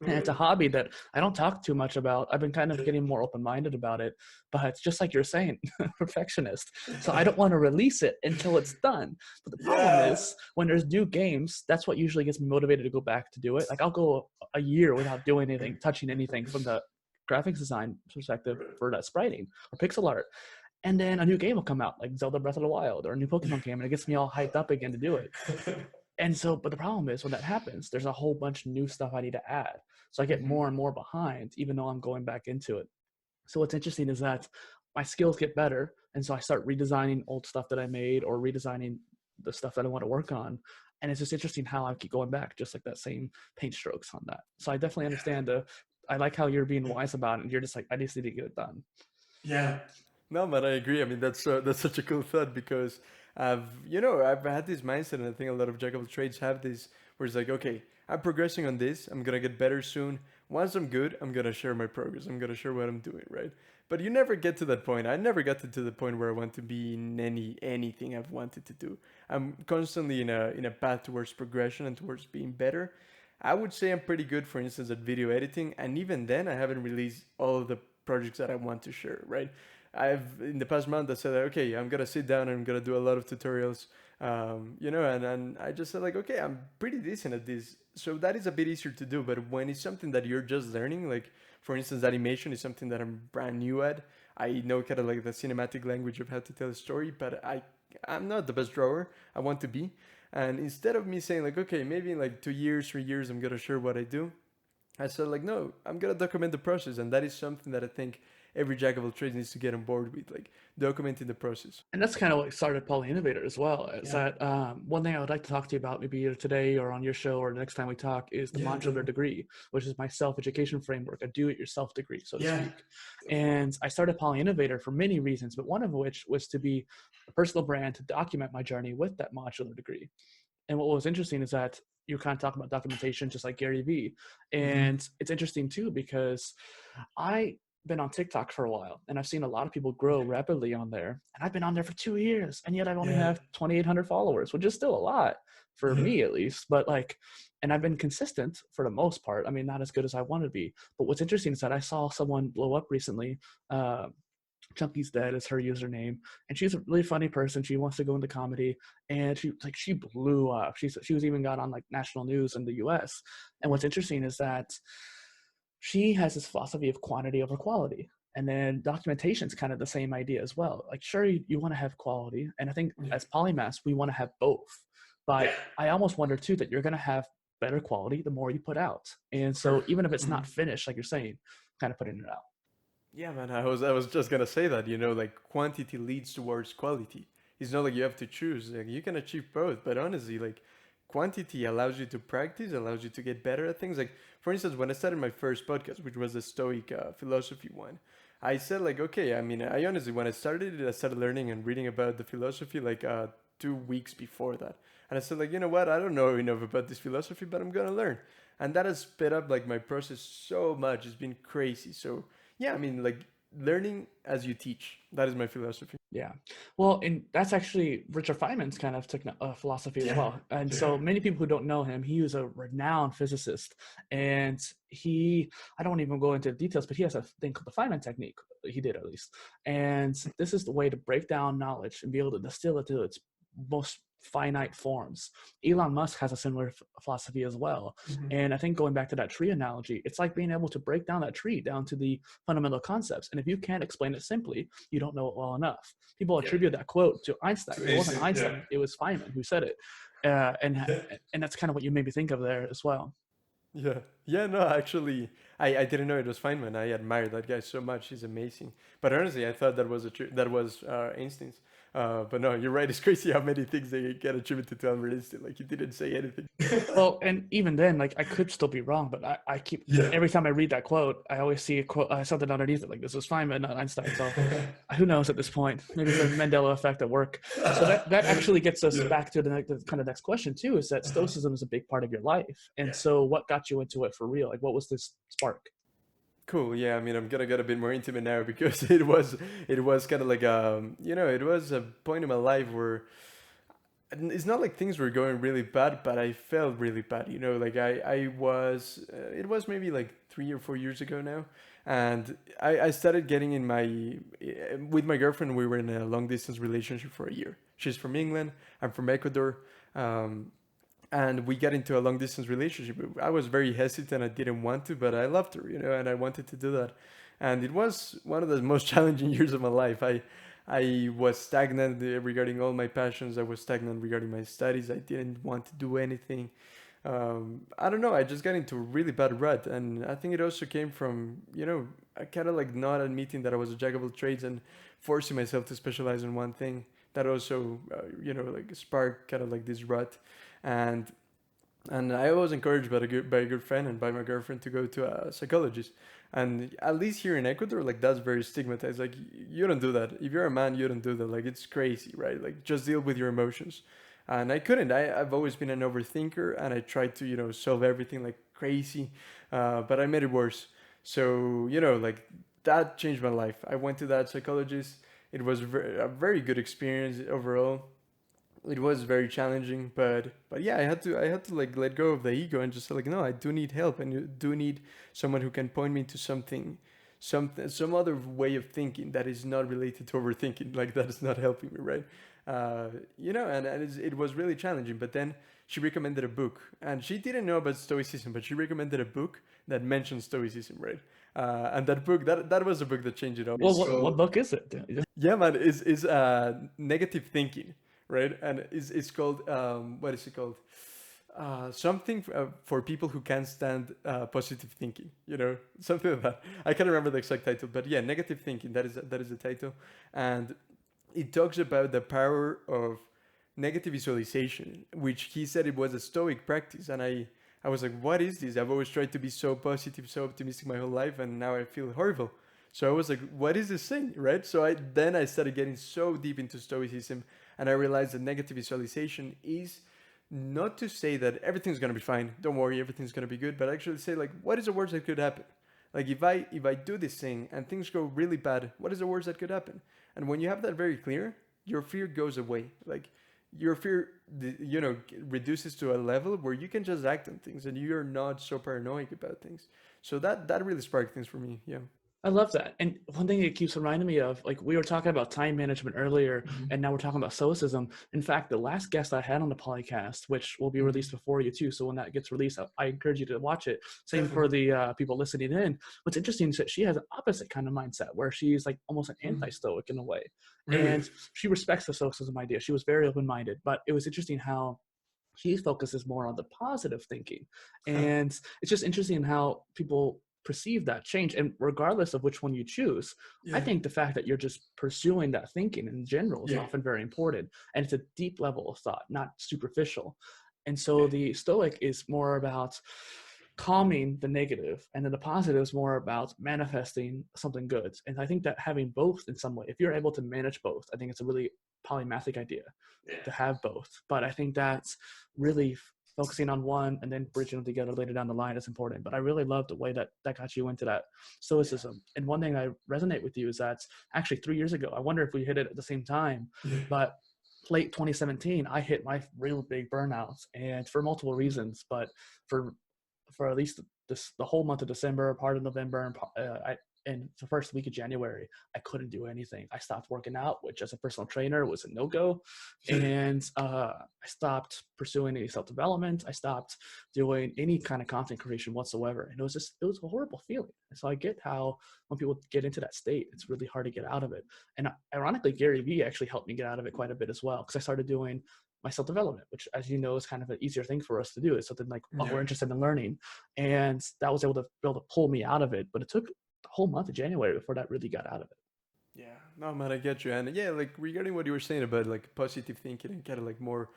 And it's a hobby that I don't talk too much about. I've been kind of getting more open-minded about it, but it's just like you're saying, perfectionist. So I don't want to release it until it's done. But the problem is when there's new games, that's what usually gets me motivated to go back to do it. Like I'll go a year without doing anything, touching anything from the graphics design perspective for that spriting or pixel art. And then a new game will come out, like Zelda Breath of the Wild or a new Pokemon game, and it gets me all hyped up again to do it. And so, but the problem is when that happens, there's a whole bunch of new stuff I need to add. So I get more and more behind, even though I'm going back into it. So what's interesting is that my skills get better. And so I start redesigning old stuff that I made or redesigning the stuff that I want to work on. And it's just interesting how I keep going back, just like that same paint strokes on that. So I definitely understand I like how you're being wise about it. And you're just like, I just need to get it done.
Yeah.
No, but I agree. I mean, that's such a cool thought because I've had this mindset, and I think a lot of jack of all trades have this, where it's like, okay, I'm progressing on this. I'm gonna get better soon. Once I'm good, I'm gonna share my progress. I'm gonna share what I'm doing, right? But you never get to that point. I never got to the point where I want to be in anything I've wanted to do. I'm constantly in a path towards progression and towards being better. I would say I'm pretty good, for instance, at video editing, and even then, I haven't released all of the projects that I want to share, right? I've in the past month I said, okay, I'm gonna sit down and I'm gonna do a lot of tutorials, and I just said, like, okay, I'm pretty decent at this, so that is a bit easier to do. But when it's something that you're just learning, like for instance, animation is something that I'm brand new at. I know kind of like the cinematic language of how to tell a story, but I'm not the best drawer. I want to be, and instead of me saying like, okay, maybe in like 2 years, 3 years, I'm gonna share what I do, I said, like, no, I'm gonna document the process, and that is something that I think every jack of all trades needs to get on board with, like documenting the process.
And that's kind of what started PolyInnovator as well. Is that one thing I would like to talk to you about, maybe either today or on your show or the next time we talk, is the modular degree, which is my self-education framework, a do-it-yourself degree, so to speak. And I started PolyInnovator for many reasons, but one of which was to be a personal brand to document my journey with that modular degree. And what was interesting is that you're kind of talking about documentation, just like Gary Vee. And it's interesting too, because I've been on TikTok for a while and I've seen a lot of people grow rapidly on there. And I've been on there for 2 years and yet I've only have 2,800 followers, which is still a lot for me at least. But like, and I've been consistent for the most part. I mean, not as good as I want to be. But what's interesting is that I saw someone blow up recently. Chunky's Dead is her username, and she's a really funny person. She wants to go into comedy, and she blew up. She was even got on like national news in the U.S. And what's interesting is that she has this philosophy of quantity over quality, and then documentation is kind of the same idea as well. Like, sure, you want to have quality, and I think as polymaths we want to have both. But I almost wonder too that you're going to have better quality the more you put out, and so even if it's not finished, like you're saying, kind of putting it out.
Yeah, man, I was just gonna say that, like quantity leads towards quality. It's not like you have to choose. Like you can achieve both, but honestly, like quantity allows you to practice, allows you to get better at things. Like for instance, when I started my first podcast, which was the Stoic philosophy one, I said like, okay, I mean, I honestly when I started it, I started learning and reading about the philosophy like 2 weeks before that, and I said like, you know what, I don't know enough about this philosophy, but I'm gonna learn, and that has sped up like my process so much. It's been crazy. So yeah, I mean, like learning as you teach. That is my philosophy.
Yeah. Well, and that's actually Richard Feynman's kind of philosophy as well. And so many people who don't know him, he was a renowned physicist. And I don't even go into details, but he has a thing called the Feynman technique. He did, at least. And this is the way to break down knowledge and be able to distill it to its most finite forms. Elon Musk has a similar philosophy as well. And I think going back to that tree analogy, it's like being able to break down that tree down to the fundamental concepts. And if you can't explain it simply, you don't know it well enough. People attribute that quote to Einstein. It wasn't Einstein. It was Feynman who said it. And that's kind of what you made me think of there as well.
Yeah, no, actually, I didn't know it was Feynman. I admire that guy so much. He's amazing. But honestly, I thought that was Einstein's. But no, you're right. It's crazy how many things they get attributed to Albert Einstein. Like, he didn't say anything.
Well, and even then, like, I could still be wrong, but I keep, every time I read that quote, I always see a quote, something underneath it, like, this was Feynman, not Einstein. So who knows at this point? Maybe it's the Mandela effect at work. So that actually gets us back to the kind of next question too, is that Stoicism is a big part of your life. And so what got you into it for real? Like, what was this spark?
Cool. Yeah. I mean, I'm gonna get a bit more intimate now because it was kind of like it was a point in my life where it's not like things were going really bad, but I felt really bad. Like I was. It was maybe like 3 or 4 years ago now, and I started getting in with my girlfriend. We were in a long distance relationship for a year. She's from England. I'm from Ecuador. And we got into a long distance relationship. I was very hesitant. I didn't want to, but I loved her, and I wanted to do that. And it was one of the most challenging years of my life. I was stagnant regarding all my passions. I was stagnant regarding my studies. I didn't want to do anything. I don't know. I just got into a really bad rut. And I think it also came from, I kind of like not admitting that I was a jack of all trades and forcing myself to specialize in one thing. That also, like sparked kind of like this rut. And I was encouraged by a good friend and by my girlfriend to go to a psychologist. And at least here in Ecuador, like, that's very stigmatized. Like, you don't do that. If you're a man, you don't do that. Like, it's crazy, right? Like, just deal with your emotions. And I couldn't. I've always been an overthinker, and I tried to solve everything like crazy, but I made it worse. So like, that changed my life. I went to that psychologist. It was a very good experience overall. It was very challenging, but yeah, I had to like let go of the ego and just say, like, no, I do need help, and you do need someone who can point me to some other way of thinking that is not related to overthinking. Like, that is not helping me, right? And it was really challenging. But then she recommended a book, and she didn't know about Stoicism, but she recommended a book that mentioned Stoicism, right? And that book, that was a book that changed it all.
Well, what book is it?
Yeah, man, is negative thinking, right? And it's called what is it called? Something for people who can't stand positive thinking, something like that. I can't remember the exact title, but yeah, negative thinking. That is the title, and it talks about the power of negative visualization, which he said it was a Stoic practice, and I was like, what is this? I've always tried to be so positive, so optimistic my whole life, and now I feel horrible. So I was like, what is this thing, right? So I started getting so deep into Stoicism, and I realized that negative visualization is not to say that everything's gonna be fine, don't worry, everything's gonna be good, but actually say, like, what is the worst that could happen? Like, if I do this thing and things go really bad, what is the worst that could happen? And when you have that very clear, your fear goes away. Like, your fear, reduces to a level where you can just act on things and you're not so paranoid about things. So that really sparked things for me. Yeah.
I love that. And one thing it keeps reminding me of, like, we were talking about time management earlier, and now we're talking about stoicism. In fact, the last guest I had on the Polycast, which will be released before you too, so when that gets released, I encourage you to watch it. Same for the people listening in. What's interesting is that she has an opposite kind of mindset, where she's like almost an anti-stoic in a way.
Really?
And she respects the stoicism idea. She was very open-minded, but it was interesting how she focuses more on the positive thinking. And it's just interesting how people perceive that change. And regardless of which one you choose, I think the fact that you're just pursuing that thinking in general is often very important. And it's a deep level of thought, not superficial. And so the Stoic is more about calming the negative, and then the positive is more about manifesting something good. And I think that having both in some way, if you're able to manage both, I think it's a really polymathic idea to have both. But I think that's really focusing on one and then bridging them together later down the line is important. But I really love the way that got you into that stoicism. And one thing I resonate with you is that actually 3 years ago, I wonder if we hit it at the same time, but late 2017, I hit my real big burnouts, and for multiple reasons, but for at least the whole month of December, part of November, and the first week of January, I couldn't do anything. I stopped working out, which as a personal trainer was a no-go. And I stopped pursuing any self-development. I stopped doing any kind of content creation whatsoever. And it was a horrible feeling. And so I get how when people get into that state, it's really hard to get out of it. And ironically, Gary Vee actually helped me get out of it quite a bit as well, because I started doing my self-development, which, as you know, is kind of an easier thing for us to do. It's something like we're interested in learning. And that was able to pull me out of it. But it took the whole month of January before that really got out of it.
Yeah, no, man, I get you. And yeah, like regarding what you were saying about like positive thinking and kind of like more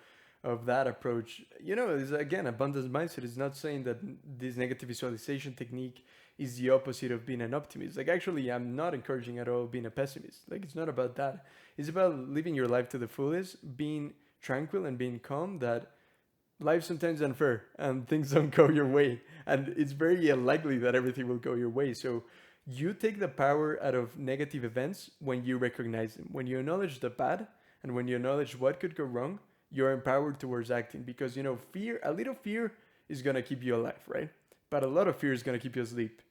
of that approach, is again, abundance mindset is not saying that this negative visualization technique is the opposite of being an optimist. Like, actually, I'm not encouraging at all being a pessimist. Like, it's not about that. It's about living your life to the fullest, being tranquil and being calm that life sometimes unfair and things don't go your way. And it's very unlikely that everything will go your way. So you take the power out of negative events when you recognize them. When you acknowledge the bad and when you acknowledge what could go wrong, you're empowered towards acting, because, fear, a little fear is going to keep you alive, right? But a lot of fear is going to keep you asleep.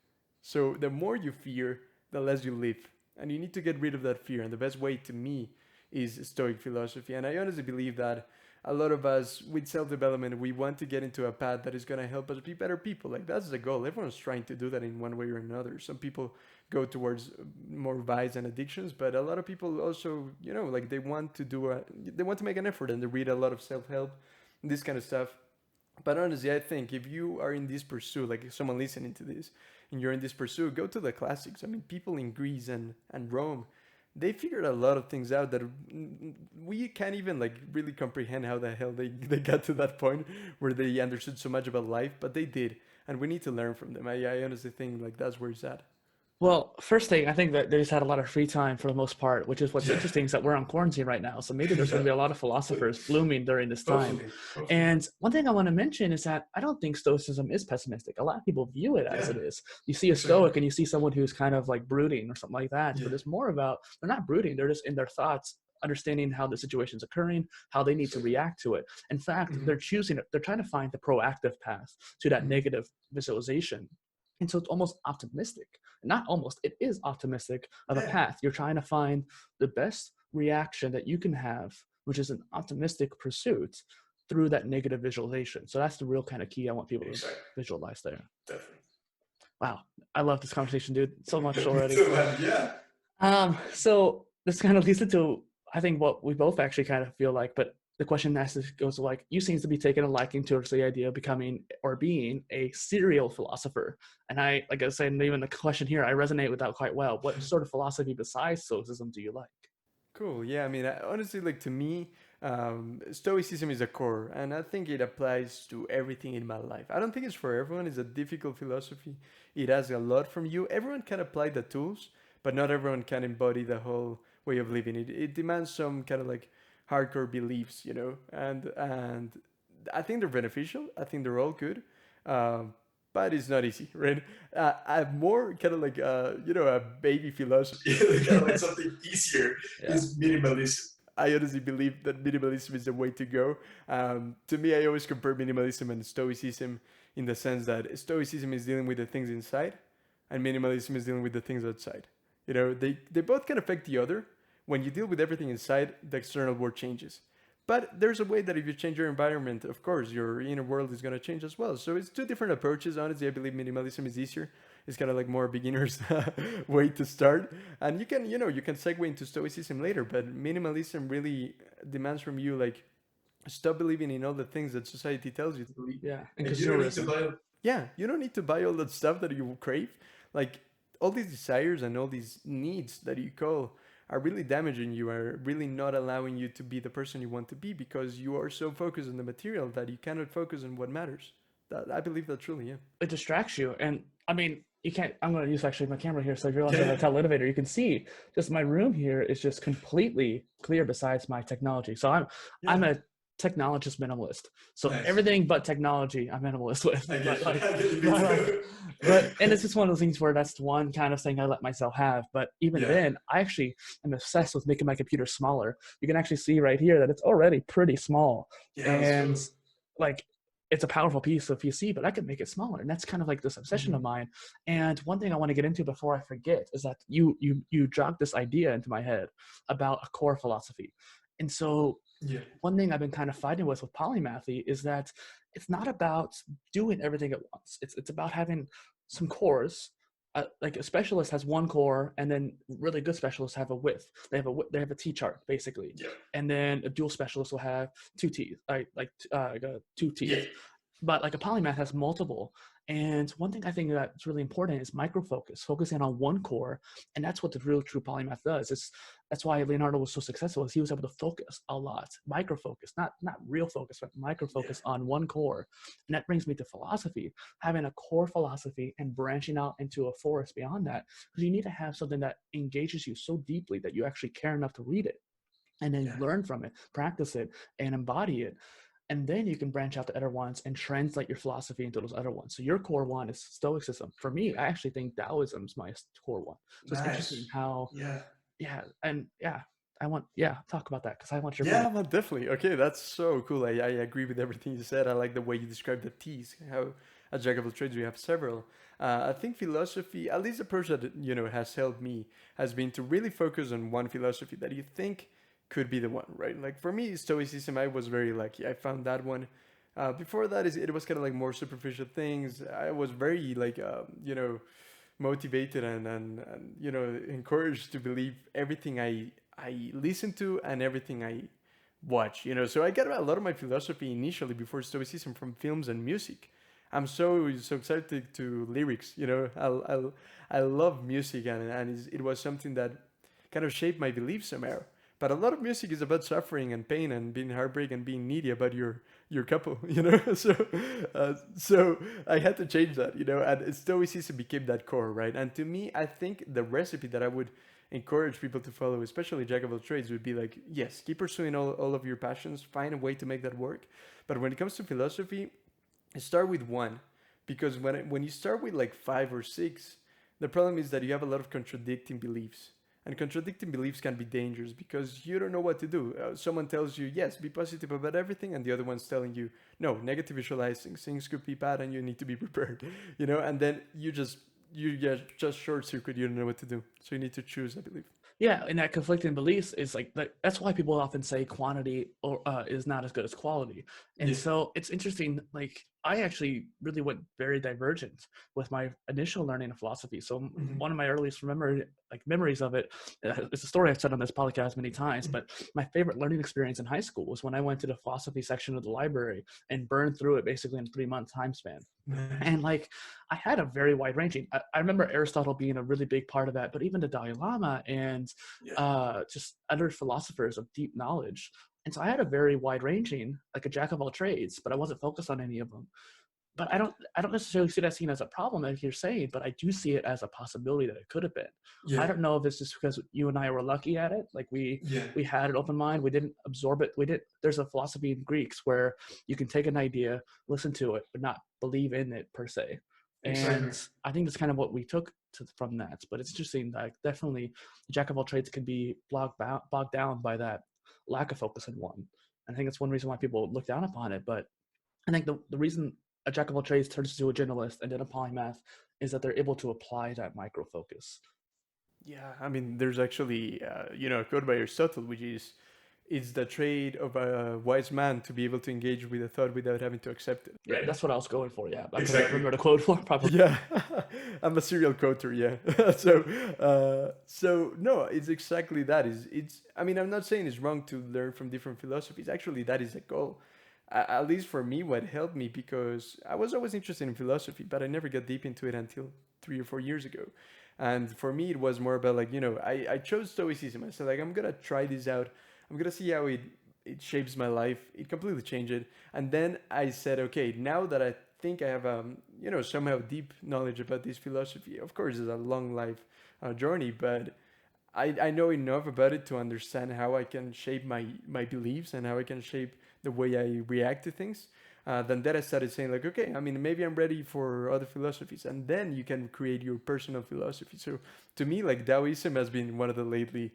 So the more you fear, the less you live. And you need to get rid of that fear. And the best way to me is Stoic philosophy. And I honestly believe that a lot of us with self-development, we want to get into a path that is going to help us be better people. Like, that's the goal. Everyone's trying to do that in one way or another. Some people go towards more vice and addictions, but a lot of people also, like they want to make an effort, and they read a lot of self-help, this kind of stuff. But honestly, I think if you are in this pursuit, like someone listening to this, and you're in this pursuit, go to the classics. I mean, people in Greece and Rome, they figured a lot of things out that we can't even like really comprehend how the hell they got to that point where they understood so much about life, but they did. And we need to learn from them. I honestly think like that's where it's at.
Well, first thing, I think that they just had a lot of free time for the most part, which is what's interesting is that we're on quarantine right now. So maybe there's going to be a lot of philosophers blooming during this time. And one thing I want to mention is that I don't think Stoicism is pessimistic. A lot of people view it as it is. You see a Stoic and you see someone who's kind of like brooding or something like that, but it's more about, they're not brooding, they're just in their thoughts, understanding how the situation's occurring, how they need to react to it. In fact, they're trying to find the proactive path to that negative visualization. And so it's almost optimistic. Not almost, it is optimistic of a path. You're trying to find the best reaction that you can have, which is an optimistic pursuit through that negative visualization. So that's the real kind of key I want people to visualize there.
Definitely.
Wow. I love this conversation, dude. So much already.
Yeah.
So this kind of leads into, I think, what we both actually kind of feel like, but the question goes like, you seem to be taking a liking towards the idea of becoming or being a serial philosopher. And I, like I said, even the question here, I resonate with that quite well. What sort of philosophy besides Stoicism do you like?
Cool. Yeah. I mean, honestly, like to me, Stoicism is a core, and I think it applies to everything in my life. I don't think it's for everyone. It's a difficult philosophy. It asks a lot from you. Everyone can apply the tools, but not everyone can embody the whole way of living. It demands some kind of like hardcore beliefs, and I think they're beneficial. I think they're all good, but it's not easy, right? I'm more kind of like a baby philosophy.
Like something easier is minimalism.
I honestly believe that minimalism is the way to go. To me, I always compare minimalism and Stoicism in the sense that Stoicism is dealing with the things inside, and minimalism is dealing with the things outside. They both can affect the other. When you deal with everything inside, the external world changes. But there's a way that if you change your environment, of course, your inner world is going to change as well. So it's two different approaches. Honestly, I believe minimalism is easier. It's kind of like more beginner's way to start. And you can segue into Stoicism later, but minimalism really demands from you, like, stop believing in all the things that society tells you to believe.
Yeah.
And you don't need to buy
you don't need to buy all that stuff that you crave. Like, all these desires and all these needs that you call are really damaging you, are really not allowing you to be the person you want to be, because you are so focused on the material that you cannot focus on what matters. I believe that truly, yeah.
It distracts you. And I mean, you can't, I'm going to use actually my camera here. So if you're on the Elevator, you can see just my room here is just completely clear besides my technology. So I'm a technologist minimalist. So
Nice.
everything but technology, I'm minimalist with.
I
But
get you.
like,
I get you. Me
but like,
too.
and it's just one of those things where that's one kind of thing I let myself have. But even
Yeah.
then, I actually am obsessed with making my computer smaller. You can actually see right here that it's already pretty small,
Yeah, let's
and
go.
like it's a powerful piece of PC, but I can make it smaller, and that's kind of like this obsession of
Mhm.
mine. And one thing I want to get into before I forget is that you jogged this idea into my head about a core philosophy, and so
Yeah.
one thing I've been kind of fighting with polymathy is that it's not about doing everything at once. It's about having some cores. Like a specialist has one core, and then really good specialists have a width. They have a T chart basically,
Yeah.
and then a dual specialist will have two teeth, two
Yeah.
teeth. But like a polymath has multiple. And one thing I think that's really important is micro focus, focusing on one core. And that's what the real true polymath does. That's why Leonardo was so successful, is he was able to focus a lot, micro focus, not real focus, but micro
Yeah.
focus on one core. And that brings me to philosophy, having a core philosophy and branching out into a forest beyond that. Because you need to have something that engages you so deeply that you actually care enough to read it and then
Yeah.
learn from it, practice it, and embody it. And then you can branch out to other ones and translate your philosophy into those other ones. So your core one is Stoicism. For me, I actually think Taoism is my core one. So it's interesting
Nice.
how,
Yeah.
talk about that because I want your
Yeah,
opinion.
man, definitely. Okay, that's so cool. I agree with everything you said. I like the way you described the T's, how at Jack of all trades we have several. I think philosophy, at least the approach that has helped me, has been to really focus on one philosophy that you think could be the one, right? Like for me, Stoicism, I was very lucky. I found that one. Before that, it was kind of like more superficial things. I was very like motivated and encouraged to believe everything I listen to and everything I watch. So I got a lot of my philosophy initially before Stoicism from films and music. I'm so excited to lyrics. I love music and it was something that kind of shaped my beliefs somehow. But a lot of music is about suffering and pain and being heartbreak and being needy about your couple, so I had to change that, and Stoicism became that core, right? And to me, I think the recipe that I would encourage people to follow, especially jack of all trades, would be like, yes, keep pursuing all of your passions, find a way to make that work. But when it comes to philosophy, start with one, because when you start with like five or six, the problem is that you have a lot of contradicting beliefs. And contradicting beliefs can be dangerous because you don't know what to do. Someone tells you, yes, be positive about everything, and the other one's telling you, no, negative visualizing, things could be bad and you need to be prepared, and then you get just short circuit, you don't know what to do. So you need to choose, I believe.
Yeah, and that conflicting beliefs is like that's why people often say quantity or is not as good as quality. And
Yeah.
so it's interesting. Like I actually really went very divergent with my initial learning of philosophy. So
Mhm.
one of my earliest memories of it, it's a story I've said on this podcast many times. But my favorite learning experience in high school was when I went to the philosophy section of the library and burned through it basically in a 3-month time span.
Nice.
And like I had a very wide ranging. I remember Aristotle being a really big part of that, but even the Dalai Lama and
Yeah.
just other philosophers of deep knowledge. And so I had a very wide ranging, like a jack of all trades, but I wasn't focused on any of them. But I don't necessarily see that seen as a problem, like you're saying, but I do see it as a possibility that it could have been. I
Yeah.
don't know if it's just because you and I were lucky at it, like
Yeah.
we had an open mind, we didn't absorb it. We did. There's a philosophy in Greeks where you can take an idea, listen to it, but not believe in it per se.
Exactly.
And I think that's kind of what we took from that. But it's interesting that definitely the jack of all trades can be bogged down by that lack of focus in one. And I think that's one reason why people look down upon it. But I think the reason a jack of all trades turns into a generalist and then a polymath is that they're able to apply that micro focus.
Yeah, I mean, there's actually, a quote by Aristotle, which is, it's the trait of a wise man to be able to engage with a thought without having to accept it,
Yeah,
right?
that's what I was going for. Yeah, I couldn't
Exactly.
remember the quote for properly.
Yeah, I'm a serial quoter. Yeah, so no, it's exactly that. It's? I mean, I'm not saying it's wrong to learn from different philosophies. Actually, that is a goal. At least for me, what helped me, because I was always interested in philosophy, but I never got deep into it until 3 or 4 years ago. And for me, it was more about like I chose Stoicism. I said like I'm gonna try this out. I'm gonna see how it shapes my life. It completely changed it. And then I said, okay, now that I think I have somehow deep knowledge about this philosophy. Of course, it's a long life journey, but I know enough about it to understand how I can shape my beliefs and how I can shape the way I react to things. Then I started saying like, okay, I mean, maybe I'm ready for other philosophies, and then you can create your personal philosophy. So to me, like Taoism has been one of the lately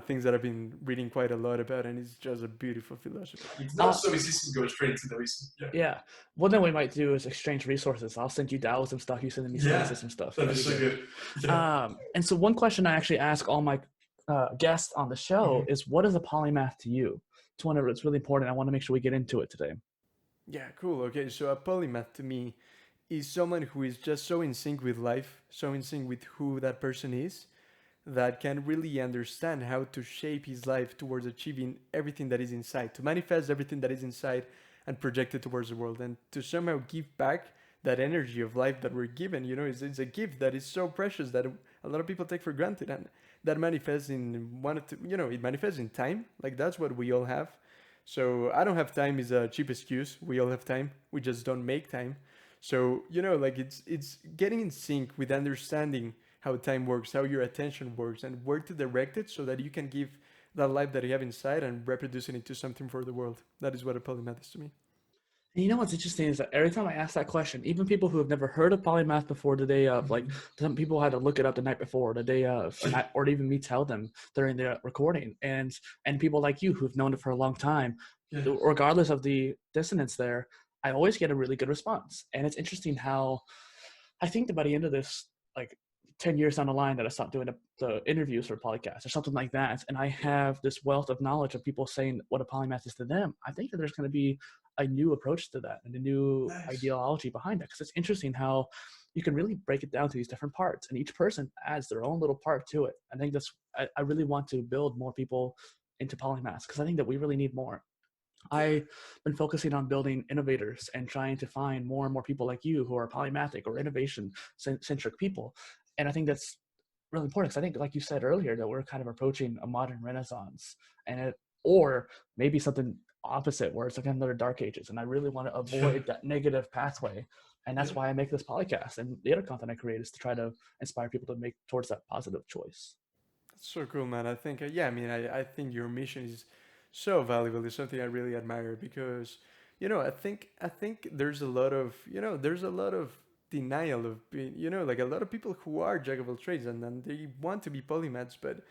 things that I've been reading quite a lot about, and it's just a beautiful philosophy.
It's not so easy to go straight into the reason. Yeah.
Yeah. One thing we might do is exchange resources. I'll send you Taoism stuff. You send me Stoicism stuff.
That'd be so good. Yeah.
And so one question I actually ask all my guests on the show is, what is a polymath to you? It's really important. I want to make sure we get into it today.
Yeah, cool. Okay, so a polymath to me is someone who is just so in sync with life, so in sync with who that person is, that can really understand how to shape his life towards achieving everything that is inside, to manifest everything that is inside and project it towards the world, and to somehow give back that energy of life that we're given. You know, it's a gift that is so precious that a lot of people take for granted, and that manifests in it manifests in time. Like that's what we all have. So I don't have time is a cheap excuse. We all have time. We just don't make time. So like it's getting in sync with understanding how time works, how your attention works, and where to direct it so that you can give that life that you have inside and reproduce it into something for the world. That is what a polymath is to me.
And you know what's interesting is that every time I ask that question, even people who have never heard of polymath before the day of, like some people had to look it up the night before, the day of, or even me tell them during the recording, and people like you who've known it for a long time, regardless of the dissonance there, I always get a really good response. And it's interesting how I think that by the end of this, like 10 years down the line, that I stopped doing the interviews for podcasts or something like that, and I have this wealth of knowledge of people saying what a polymath is to them, I think that there's going to be a new approach to that and a new ideology behind that, because it's interesting how you can really break it down to these different parts, and each person adds their own little part to it. I think I really want to build more people into polymaths, because I think that we really need more. I've been focusing on building innovators and trying to find more and more people like you who are polymathic or innovation-centric people. And I think that's really important, because I think, like you said earlier, that we're kind of approaching a modern renaissance, or maybe something opposite where it's like another dark ages. And I really want to avoid that negative pathway. And that's why I make this podcast. And the other content I create is to try to inspire people to make towards that positive choice.
That's so cool, man. I think, I think your mission is so valuable. It's something I really admire because, I think there's a lot of, denial of being, like a lot of people who are jack of all trades and they want to be polymaths, but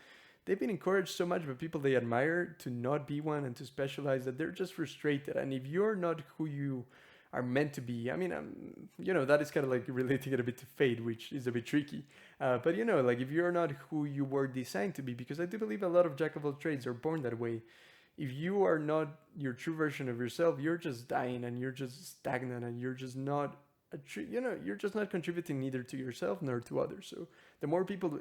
they've been encouraged so much by people they admire to not be one and to specialize, that they're just frustrated. And if you're not who you are meant to be, that is kind of like relating it a bit to fate, which is a bit tricky. But like if you're not who you were designed to be, because I do believe a lot of jack of all trades are born that way. If you are not your true version of yourself, you're just dying and you're just stagnant and you're just not you're just not contributing neither to yourself nor to others. So the more people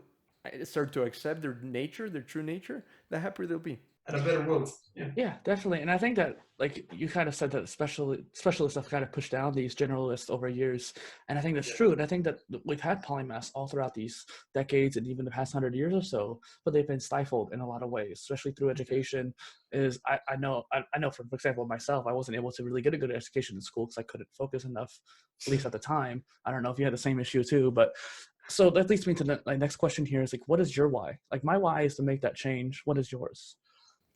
start to accept their nature, their true nature, the happier they'll be.
And a better world.
Yeah, definitely. And I think that, like you kind of said, that specialists have kind of pushed down these generalists over years. And I think that's true. And I think that we've had polymaths all throughout these decades and even the past 100 years or so, but they've been stifled in a lot of ways, especially through education. I know, for example, myself, I wasn't able to really get a good education in school because I couldn't focus enough, at least at the time. I don't know if you had the same issue too, but so that leads me to my next question here is, like, what is your why? Like, my why is to make that change. What is yours?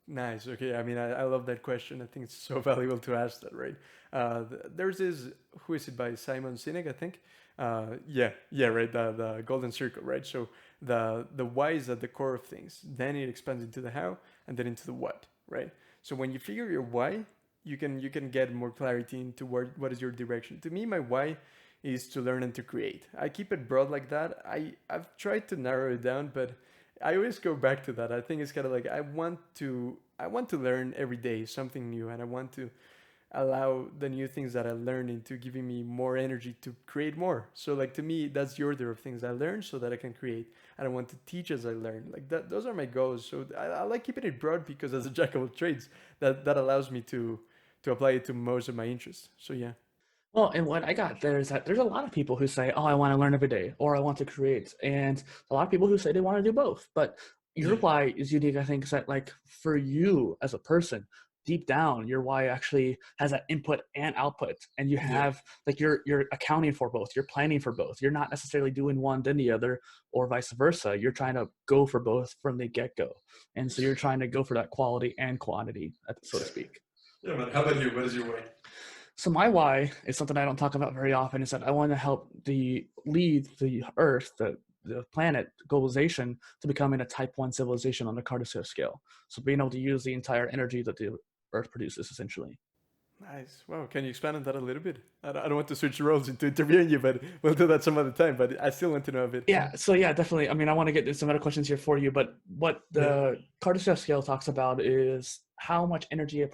Nice. Okay. I love that question. I think it's so valuable to ask that, right? There's this, who is it by Simon Sinek, I think. Right. The golden circle, right? So the why is at the core of things. Then it expands into the how and then into the what, right? So when you figure your why, you can get more clarity into what is your direction. To me, my why is to learn and to create. I keep it broad like that. I've tried to narrow it down, but I always go back to that. I think it's kind of like I want to learn every day something new, and I want to allow the new things that I learn into giving me more energy to create more. So like to me, that's the order of things I learn so that I can create, and I want to teach as I learn. Like that, those are my goals. So I like keeping it broad because as a jack of all trades, that allows me to apply it to most of my interests. So yeah.
Well, and what I got there is that there's a lot of people who say, oh, I want to learn every day, or I want to create. And a lot of people who say they want to do both. But your why is unique, I think, is that, like, for you as a person, deep down, your why actually has that input and output. And you have, like, you're accounting for both. You're planning for both. You're not necessarily doing one, then the other, or vice versa. You're trying to go for both from the get-go. And so you're trying to go for that quality and quantity, so to speak.
Yeah, man. How about you? What is your way?
So my why is something I don't talk about very often. Is that I want to help lead the Earth, the planet, globalization to becoming a Type 1 civilization on the Cartesian scale. So being able to use the entire energy that the Earth produces, essentially.
Nice. Wow. Can you expand on that a little bit? I don't want to switch roles into interviewing you, but we'll do that some other time. But I still want to know a bit.
Yeah. So yeah, definitely. I mean, I want to get into some other questions here for you, but what
Yeah.
the Cartesian scale talks about is how much energy a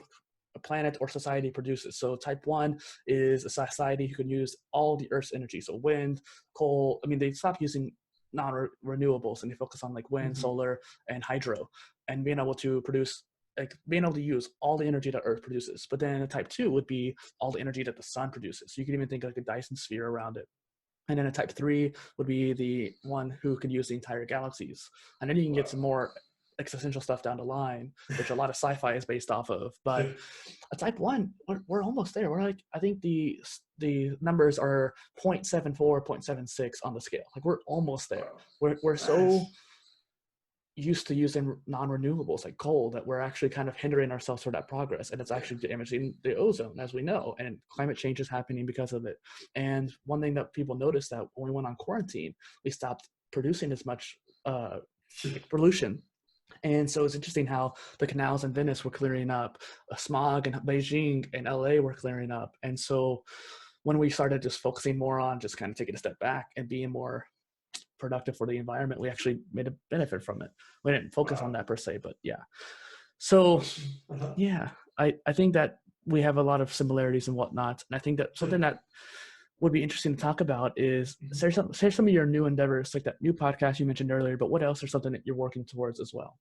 planet or society produces. So type 1 is a society who can use all the Earth's energy. So wind, coal. I mean, they stopped using non-renewables and they focus on like wind, solar, and hydro, and being able to produce, like being able to use all the energy that Earth produces. But then a type 2 would be all the energy that the sun produces. So you can even think like a Dyson sphere around it. And then a type 3 would be the one who could use the entire galaxies. And then you can get some more existential stuff down the line, which a lot of sci-fi is based off of. But a type 1, we're almost there. We're like, I think the numbers are 0.74, 0.76 on the scale. Like we're almost there. We're so used to using non-renewables like coal that we're actually kind of hindering ourselves for that progress, and it's actually damaging the ozone, as we know, and climate change is happening because of it. And one thing that people noticed, that when we went on quarantine, we stopped producing as much pollution. And so it's interesting how the canals in Venice were clearing up, smog in Beijing and LA were clearing up. And so when we started just focusing more on just kind of taking a step back and being more productive for the environment, we actually made a benefit from it. We didn't focus on that per se, but yeah. So yeah, I think that we have a lot of similarities and whatnot. And I think that something that would be interesting to talk about is share some of your new endeavors, like that new podcast you mentioned earlier, but what else or something that you're working towards as well?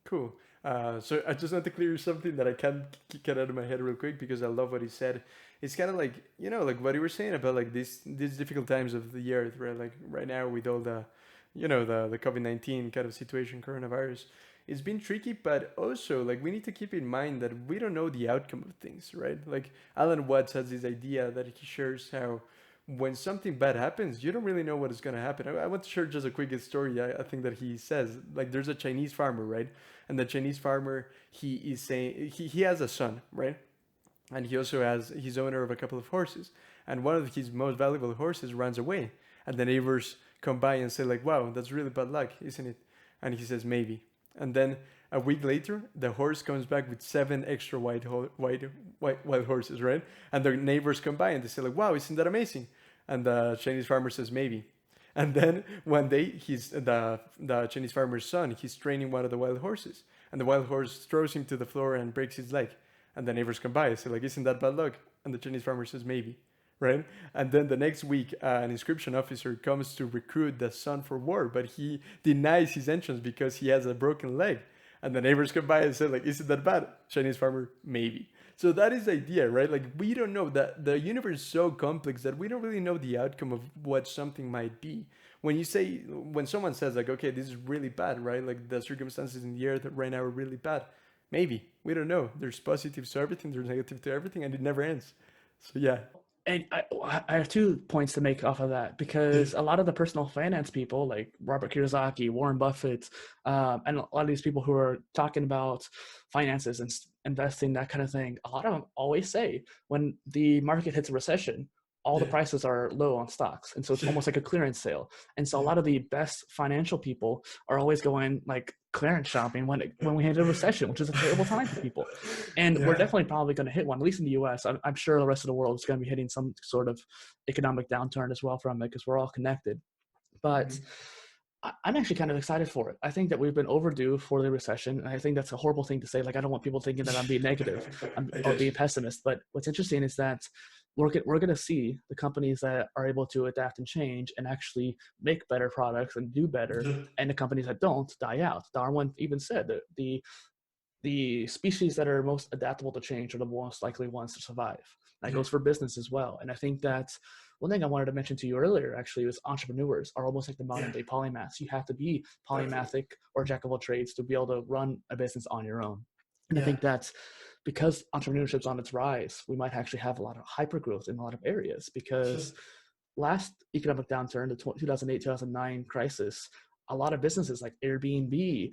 Cool. So I just want to clear something that I can't get out of my head real quick because I love what he said. It's kind of like, like what you were saying about like these difficult times of the earth, right? Like right now with all the, the COVID-19 kind of situation, coronavirus, it's been tricky, but also like we need to keep in mind that we don't know the outcome of things, right? Like Alan Watts has this idea that he shares how when something bad happens, you don't really know what is going to happen. I want to share just a quick story. I think that he says, like, there's a Chinese farmer, right? And the Chinese farmer, he is saying, he has a son, right? And he also he's owner of a couple of horses. And one of his most valuable horses runs away. And the neighbors come by and say, like, wow, that's really bad luck, isn't it? And he says, maybe. And then a week later, the horse comes back with 7 extra wild horses, right? And the neighbors come by and they say, like, wow, isn't that amazing? And the Chinese farmer says, maybe. And then one day, the Chinese farmer's son, he's training one of the wild horses. And the wild horse throws him to the floor and breaks his leg. And the neighbors come by and say, like, isn't that bad luck? And the Chinese farmer says, maybe. Right? And then the next week, an inscription officer comes to recruit the son for war, but he denies his entrance because he has a broken leg. And the neighbors come by and say, like, isn't that bad? Chinese farmer, maybe. So that is the idea, right? Like we don't know, that the universe is so complex that we don't really know the outcome of what something might be. When someone says like, okay, this is really bad, right? Like the circumstances in the earth right now are really bad. Maybe. We don't know. There's positives to everything, there's negative to everything, and it never ends. So yeah.
And I have 2 points to make off of that, because a lot of the personal finance people like Robert Kiyosaki, Warren Buffett, and a lot of these people who are talking about finances and investing, that kind of thing, a lot of them always say when the market hits a recession, all the prices are low on stocks. And so it's almost like a clearance sale. And so a lot of the best financial people are always going like clearance shopping when we hit a recession, which is a terrible time for people. And we're definitely probably going to hit one, at least in the US. I'm sure the rest of the world is going to be hitting some sort of economic downturn as well from it, because we're all connected. But I'm actually kind of excited for it. I think that we've been overdue for the recession. And I think that's a horrible thing to say. Like, I don't want people thinking that I'm being negative or being pessimist. But what's interesting is that we're going to see the companies that are able to adapt and change and actually make better products and do better. And the companies that don't die out. Darwin even said that the species that are most adaptable to change are the most likely ones to survive. That goes for business as well. And I think that one thing I wanted to mention to you earlier actually was entrepreneurs are almost like the modern day polymaths. You have to be polymathic or jack of all trades to be able to run a business on your own. And I think that because entrepreneurship's on its rise, we might actually have a lot of hyper growth in a lot of areas, because last economic downturn, the 2008-2009 crisis, a lot of businesses like Airbnb,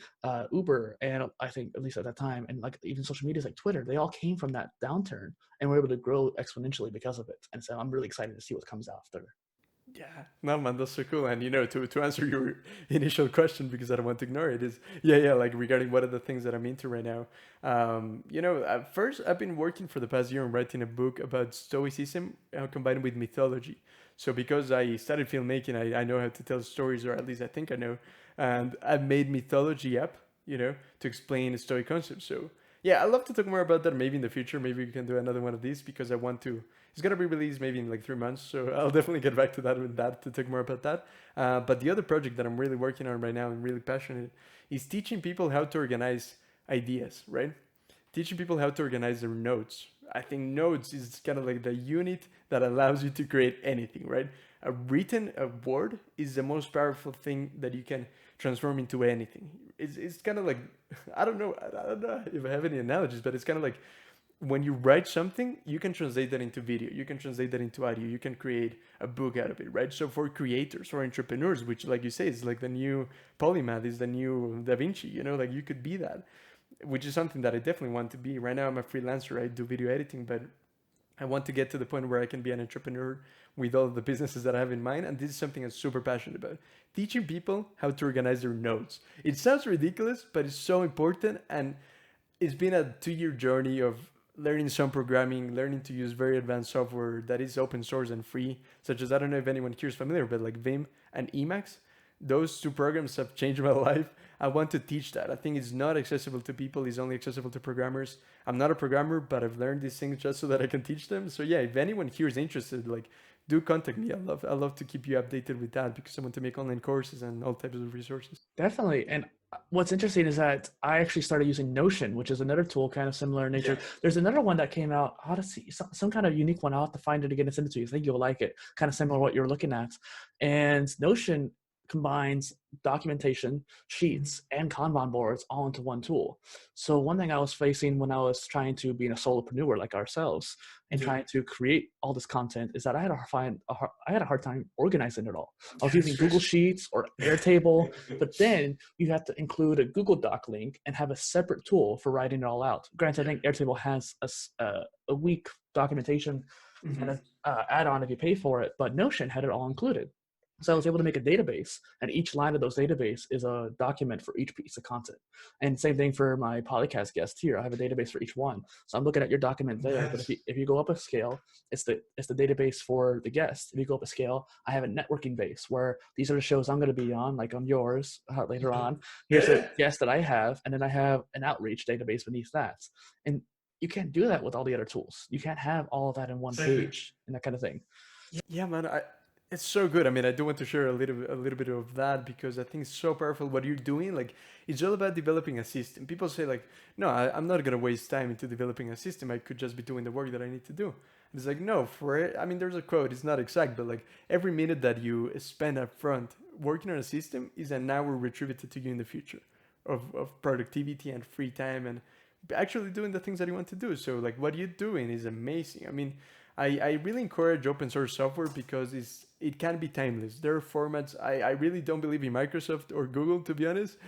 Uber, and I think at least at that time, and like even social medias like Twitter, they all came from that downturn and were able to grow exponentially because of it. And so I'm really excited to see what comes after.
Yeah, no man, that's so cool. And to answer your initial question, because I don't want to ignore it, is yeah, like regarding what are the things that I'm into right now. At first I've been working for the past year on writing a book about Stoicism combined with mythology. So because I studied filmmaking, I know how to tell stories, or at least I think I know. And I've made mythology up, to explain Stoic concepts. So yeah, I'd love to talk more about that maybe in the future. Maybe we can do another one of these because I want to. It's gonna be released maybe in like 3 months, so I'll definitely get back to that with that to talk more about that. But the other project that I'm really working on right now and really passionate is teaching people how to organize ideas, right? Teaching people how to organize their nodes. I think nodes is kind of like the unit that allows you to create anything, right? A word is the most powerful thing that you can transform into anything. It's kind of like I don't know if I have any analogies, but it's kind of like when you write something, you can translate that into video, you can translate that into audio, you can create a book out of it, right? So for creators, for entrepreneurs, which like you say is like the new Polymath, is the new Da Vinci, like you could be that, which is something that I definitely want to be. Right now I'm a freelancer, I do video editing, but I want to get to the point where I can be an entrepreneur with all the businesses that I have in mind. And this is something I'm super passionate about. Teaching people how to organize their nodes. It sounds ridiculous, but it's so important. And it's been a 2-year journey of learning some programming, learning to use very advanced software that is open source and free, such as, I don't know if anyone here is familiar, but like Vim and Emacs. Those two programs have changed my life. I want to teach that. I think it's not accessible to people. It's only accessible to programmers. I'm not a programmer, but I've learned these things just so that I can teach them. So yeah, if anyone here is interested, like, do contact me. I love to keep you updated with that because I want to make online courses and all types of resources.
Definitely. And what's interesting is that I actually started using Notion, which is another tool kind of similar in nature.
Yeah.
There's another one that came out. How to see some kind of unique one. I'll have to find it again and send it to you. I think you'll like it. Kind of similar to what you're looking at. And Notion combines documentation, sheets, and Kanban boards all into one tool. So one thing I was facing when I was trying to be a solopreneur like ourselves and trying to create all this content is that I had a hard time organizing it all. I was using Google Sheets or Airtable, but then you have to include a Google Doc link and have a separate tool for writing it all out. Granted, I think Airtable has a weak documentation and an add-on if you pay for it, but Notion had it all included. So I was able to make a database, and each line of those database is a document for each piece of content. And same thing for my podcast guest here. I have a database for each one. So I'm looking at your document there. But if you go up a scale, it's the database for the guest. If you go up a scale, I have a networking base where these are the shows I'm going to be on, like on yours later on. Here's a guest that I have, and then I have an outreach database beneath that. And you can't do that with all the other tools. You can't have all of that in one page and that kind of thing.
Yeah, man, it's so good. I mean, I do want to share a little bit of that because I think it's so powerful what you're doing. Like, it's all about developing a system. People say like, no, I'm not gonna waste time into developing a system. I could just be doing the work that I need to do. And it's like, no, I mean, there's a quote. It's not exact, but like every minute that you spend up front working on a system is an hour retributed to you in the future of productivity and free time and actually doing the things that you want to do. So like what you're doing is amazing. I mean, I really encourage open source software because it can be timeless. There are formats. I really don't believe in Microsoft or Google, to be honest,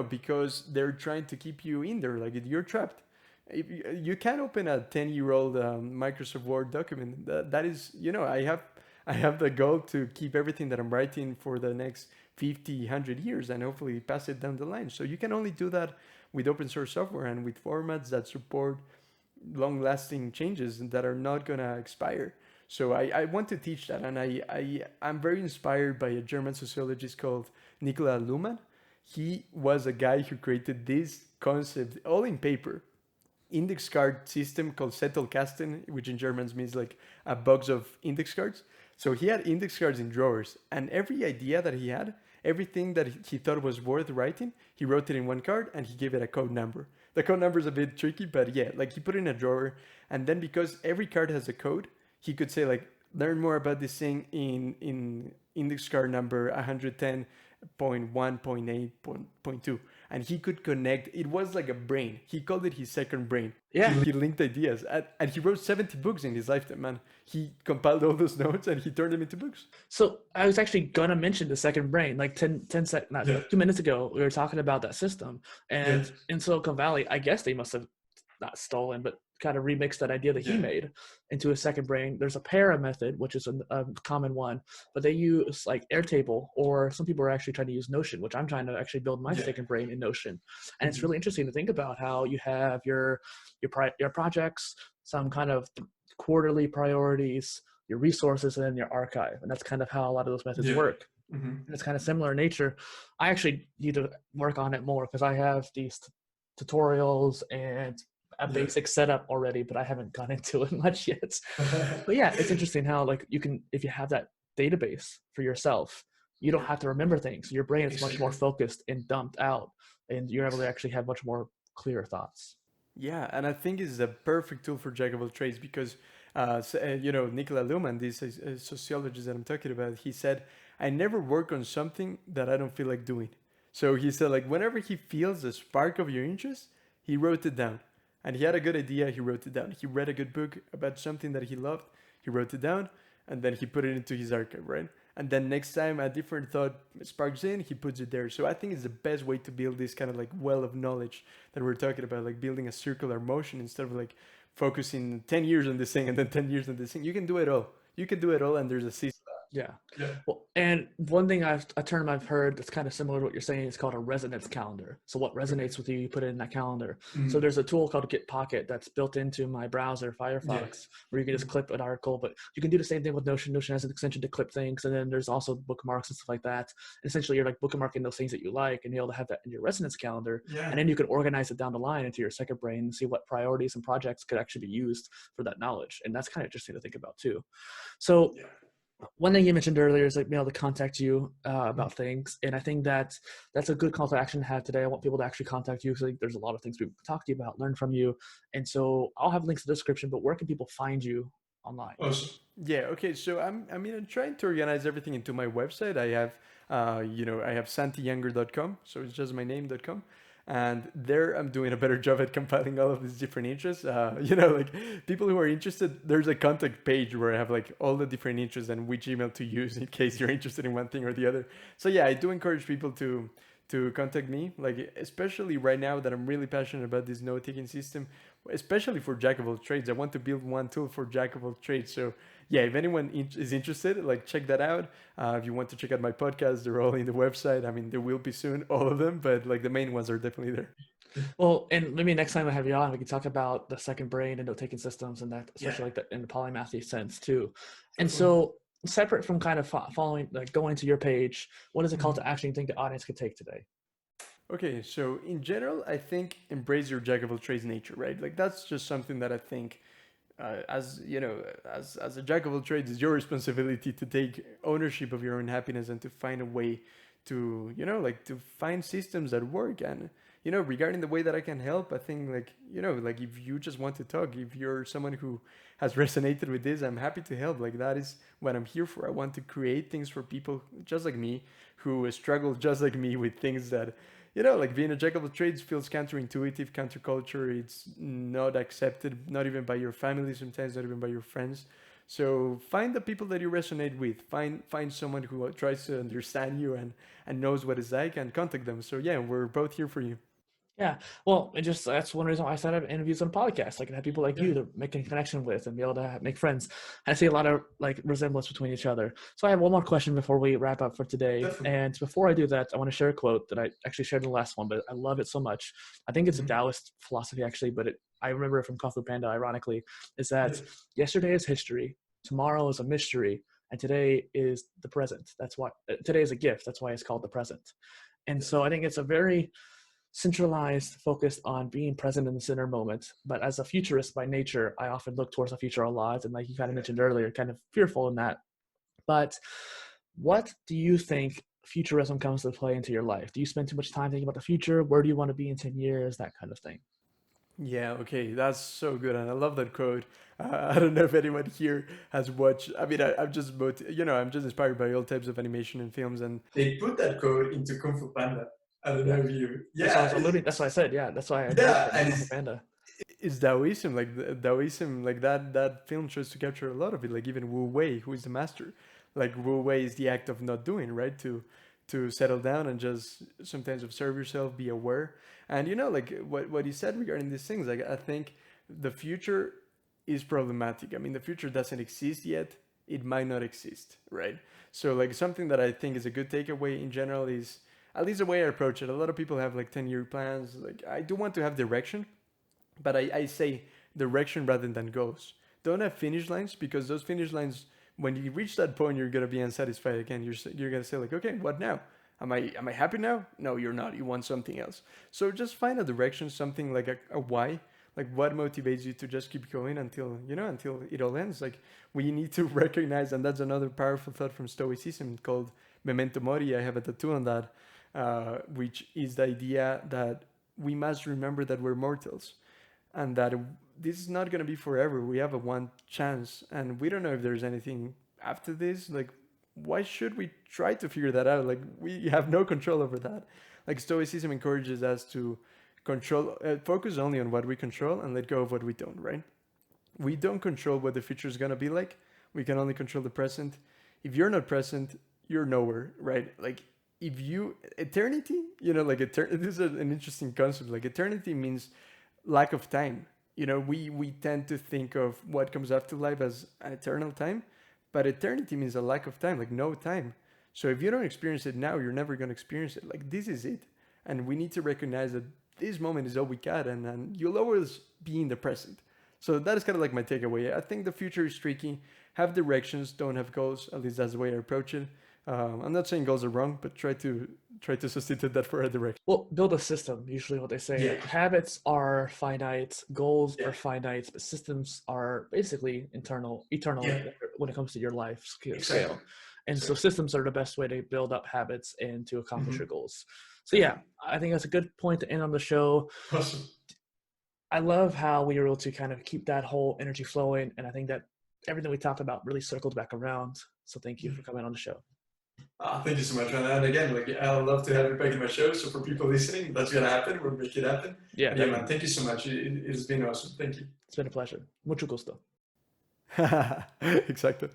because they're trying to keep you in there. Like you're trapped. If you can't open a 10-year-old Microsoft Word document. That is, I have the goal to keep everything that I'm writing for the next 50, 100 years and hopefully pass it down the line. So you can only do that with open source software and with formats that support long-lasting changes that are not going to expire. So I want to teach that, and I'm very inspired by a German sociologist called Nicolas Luhmann. He was a guy who created this concept all in paper, index card system called Zettelkasten, which in German means like a box of index cards. So he had index cards in drawers, and every idea that he had, everything that he thought was worth writing, he wrote it in one card and he gave it a code number. The code number is a bit tricky, but yeah, like he put it in a drawer, and then because every card has a code, he could say like, learn more about this thing in index card number 110.1.8.2. and he could connect. It was like a brain. He called it his second brain.
Yeah.
He linked ideas, and he wrote 70 books in his lifetime, man. He compiled all those notes and he turned them into books.
So I was actually gonna mention the second brain, like 2 minutes ago, we were talking about that system. And in Silicon Valley, I guess they must have not stolen, but kind of remixed that idea that he made into a second brain. There's a para method, which is a common one, but they use like Airtable, or some people are actually trying to use Notion, which I'm trying to actually build my second brain in Notion. And it's really interesting to think about how you have your projects, some kind of quarterly priorities, your resources, and then your archive. And that's kind of how a lot of those methods work. And it's kind of similar in nature. I actually need to work on it more because I have these tutorials and a basic setup already, but I haven't gone into it much yet. But yeah, it's interesting how like you can, if you have that database for yourself, you don't have to remember things. Your brain is much more focused and dumped out, and you're able to actually have much more clear thoughts.
Yeah, and I think it's a perfect tool for jack of all trades because, Nicola Luhmann, this sociologist that I'm talking about, he said, I never work on something that I don't feel like doing. So he said, like, whenever he feels a spark of your interest, he wrote it down. And he had a good idea, he wrote it down. He read a good book about something that he loved, he wrote it down, and then he put it into his archive, right? And then next time a different thought sparks in, he puts it there. So I think it's the best way to build this kind of like well of knowledge that we're talking about, like building a circular motion instead of like focusing 10 years on this thing and then 10 years on this thing. You can do it all. You can do it all, and there's a system.
Yeah. Well, and one thing a term I've heard that's kind of similar to what you're saying is called a resonance calendar. So what resonates with you, you put it in that calendar. So there's a tool called Git Pocket that's built into my browser, Firefox, where you can just clip an article, but you can do the same thing with Notion. Notion has an extension to clip things. And then there's also bookmarks and stuff like that. And essentially you're like bookmarking those things that you like and you're able to have that in your resonance calendar. And then you can organize it down the line into your second brain and see what priorities and projects could actually be used for that knowledge. And that's kind of interesting to think about too. So one thing you mentioned earlier is like being able to contact you about things, and I think that's a good call to action to have today. I want people to actually contact you because there's a lot of things we can talk to you about, learn from you, and so I'll have links in the description. But where can people find you online?
Yeah. Okay. So I'm trying to organize everything into my website. I have I have santiyounger.com. So it's just my name.com. And there I'm doing a better job at compiling all of these different interests. Like people who are interested, there's a contact page where I have like all the different interests and which email to use in case you're interested in one thing or the other. So yeah, I do encourage people to contact me, like especially right now that I'm really passionate about this note-taking system, especially for jack of all trades. I want to build one tool for jack of all trades. So yeah, if anyone is interested, like check that out. If you want to check out my podcast, they're all in the website. I mean, there will be soon all of them, but like the main ones are definitely there.
Well, and maybe next time I have you on, we can talk about the second brain and note-taking systems and that, especially like in the polymathy sense too. And so separate from kind of following, like going to your page, what is a call to action you think the audience could take today?
Okay, so in general, I think embrace your jack of all trades nature, right? Like that's just something that I think, as a jack of all trades, it's your responsibility to take ownership of your own happiness and to find a way to, to find systems that work. And regarding the way that I can help, I think like if you just want to talk, if you're someone who has resonated with this, I'm happy to help. Like that is what I'm here for. I want to create things for people just like me who struggle just like me with things that like being a jack of all trades feels counterintuitive, counterculture. It's not accepted, not even by your family sometimes, not even by your friends. So find the people that you resonate with. Find someone who tries to understand you and knows what it's like, and contact them. So yeah, we're both here for you.
Yeah, well, that's one reason why I started interviews on podcasts. Like, have people like you to make a connection with and be able to make friends. I see a lot of like resemblance between each other. So I have one more question before we wrap up for today.
Definitely.
And before I do that, I want to share a quote that I actually shared in the last one, but I love it so much. I think it's a Taoist philosophy actually, but I remember it from Kung Fu Panda. Ironically, is that yesterday is history, tomorrow is a mystery, and today is the present. That's why today is a gift. That's why it's called the present. And so I think it's a very centralized, focused on being present in the center moment. But as a futurist by nature, I often look towards the future a lot. And like you kind of mentioned earlier, kind of fearful in that. But what do you think futurism comes to play into your life? Do you spend too much time thinking about the future? Where do you want to be in 10 years? That kind of thing.
Yeah, okay, that's so good, and I love that quote. I don't know if anyone here has watched. I mean, I'm just I'm just inspired by all types of animation and films, and
They put that code into Kung Fu Panda. I don't know if you.
That's why I was
Yeah,
alluding. That's why I said, yeah. That's why I joked
yeah,
that
and
it's like a panda.
It's Taoism, like Taoism, like that film tries to capture a lot of it. Like even Wu Wei, who is the master, like Wu Wei is the act of not doing, right? To settle down and just sometimes observe yourself, be aware. And like what you said regarding these things, like I think the future is problematic. I mean, the future doesn't exist yet. It might not exist, right? So like something that I think is a good takeaway in general is at least the way I approach it. A lot of people have like 10-year plans. Like I do want to have direction, but I say direction rather than goals. Don't have finish lines, because those finish lines, when you reach that point, you're gonna be unsatisfied again. You're gonna say like, okay, what now? Am I happy now? No, you're not. You want something else. So just find a direction, something like a why, like what motivates you to just keep going until until it all ends. Like we need to recognize, and that's another powerful thought from Stoicism called memento mori. I have a tattoo on that, which is the idea that we must remember that we're mortals, and that this is not going to be forever. We have a one chance, and we don't know if there's anything after this. Like, why should we try to figure that out? Like, we have no control over that. Like, Stoicism encourages us to focus only on what we control and let go of what we don't, right? We don't control what the future is going to be like. We can only control the present. If you're not present, you're nowhere, right? Like, if you, eternity, like, this is an interesting concept. Like, eternity means lack of time. We tend to think of what comes after life as an eternal time, but eternity means a lack of time, like no time. So if you don't experience it now, you're never going to experience it. Like this is it. And we need to recognize that this moment is all we got, and you'll always be in the present. So that is kind of like my takeaway. I think the future is tricky. Have directions, don't have goals. At least that's the way I approach it. I'm not saying goals are wrong, but try to substitute that for a direction.
Well, build a system. Usually, what they say,
Yeah.
like, habits are finite, goals
Yeah.
are finite, but systems are basically eternal
Yeah.
when it comes to your life scale.
Exactly.
And so systems are the best way to build up habits and to accomplish
Mhm.
your goals. So yeah, I think that's a good point to end on the show.
Awesome.
I love how we were able to kind of keep that whole energy flowing, and I think that everything we talked about really circled back around. So thank you for coming on the show.
Thank you so much, man. And again, like I'd love to have you back in my show. So for people listening, that's gonna happen. We'll make it happen.
Yeah,
But yeah, man. Thank you so much. It's been awesome. Thank you.
it's been a pleasure. Mucho gusto.
Exactly.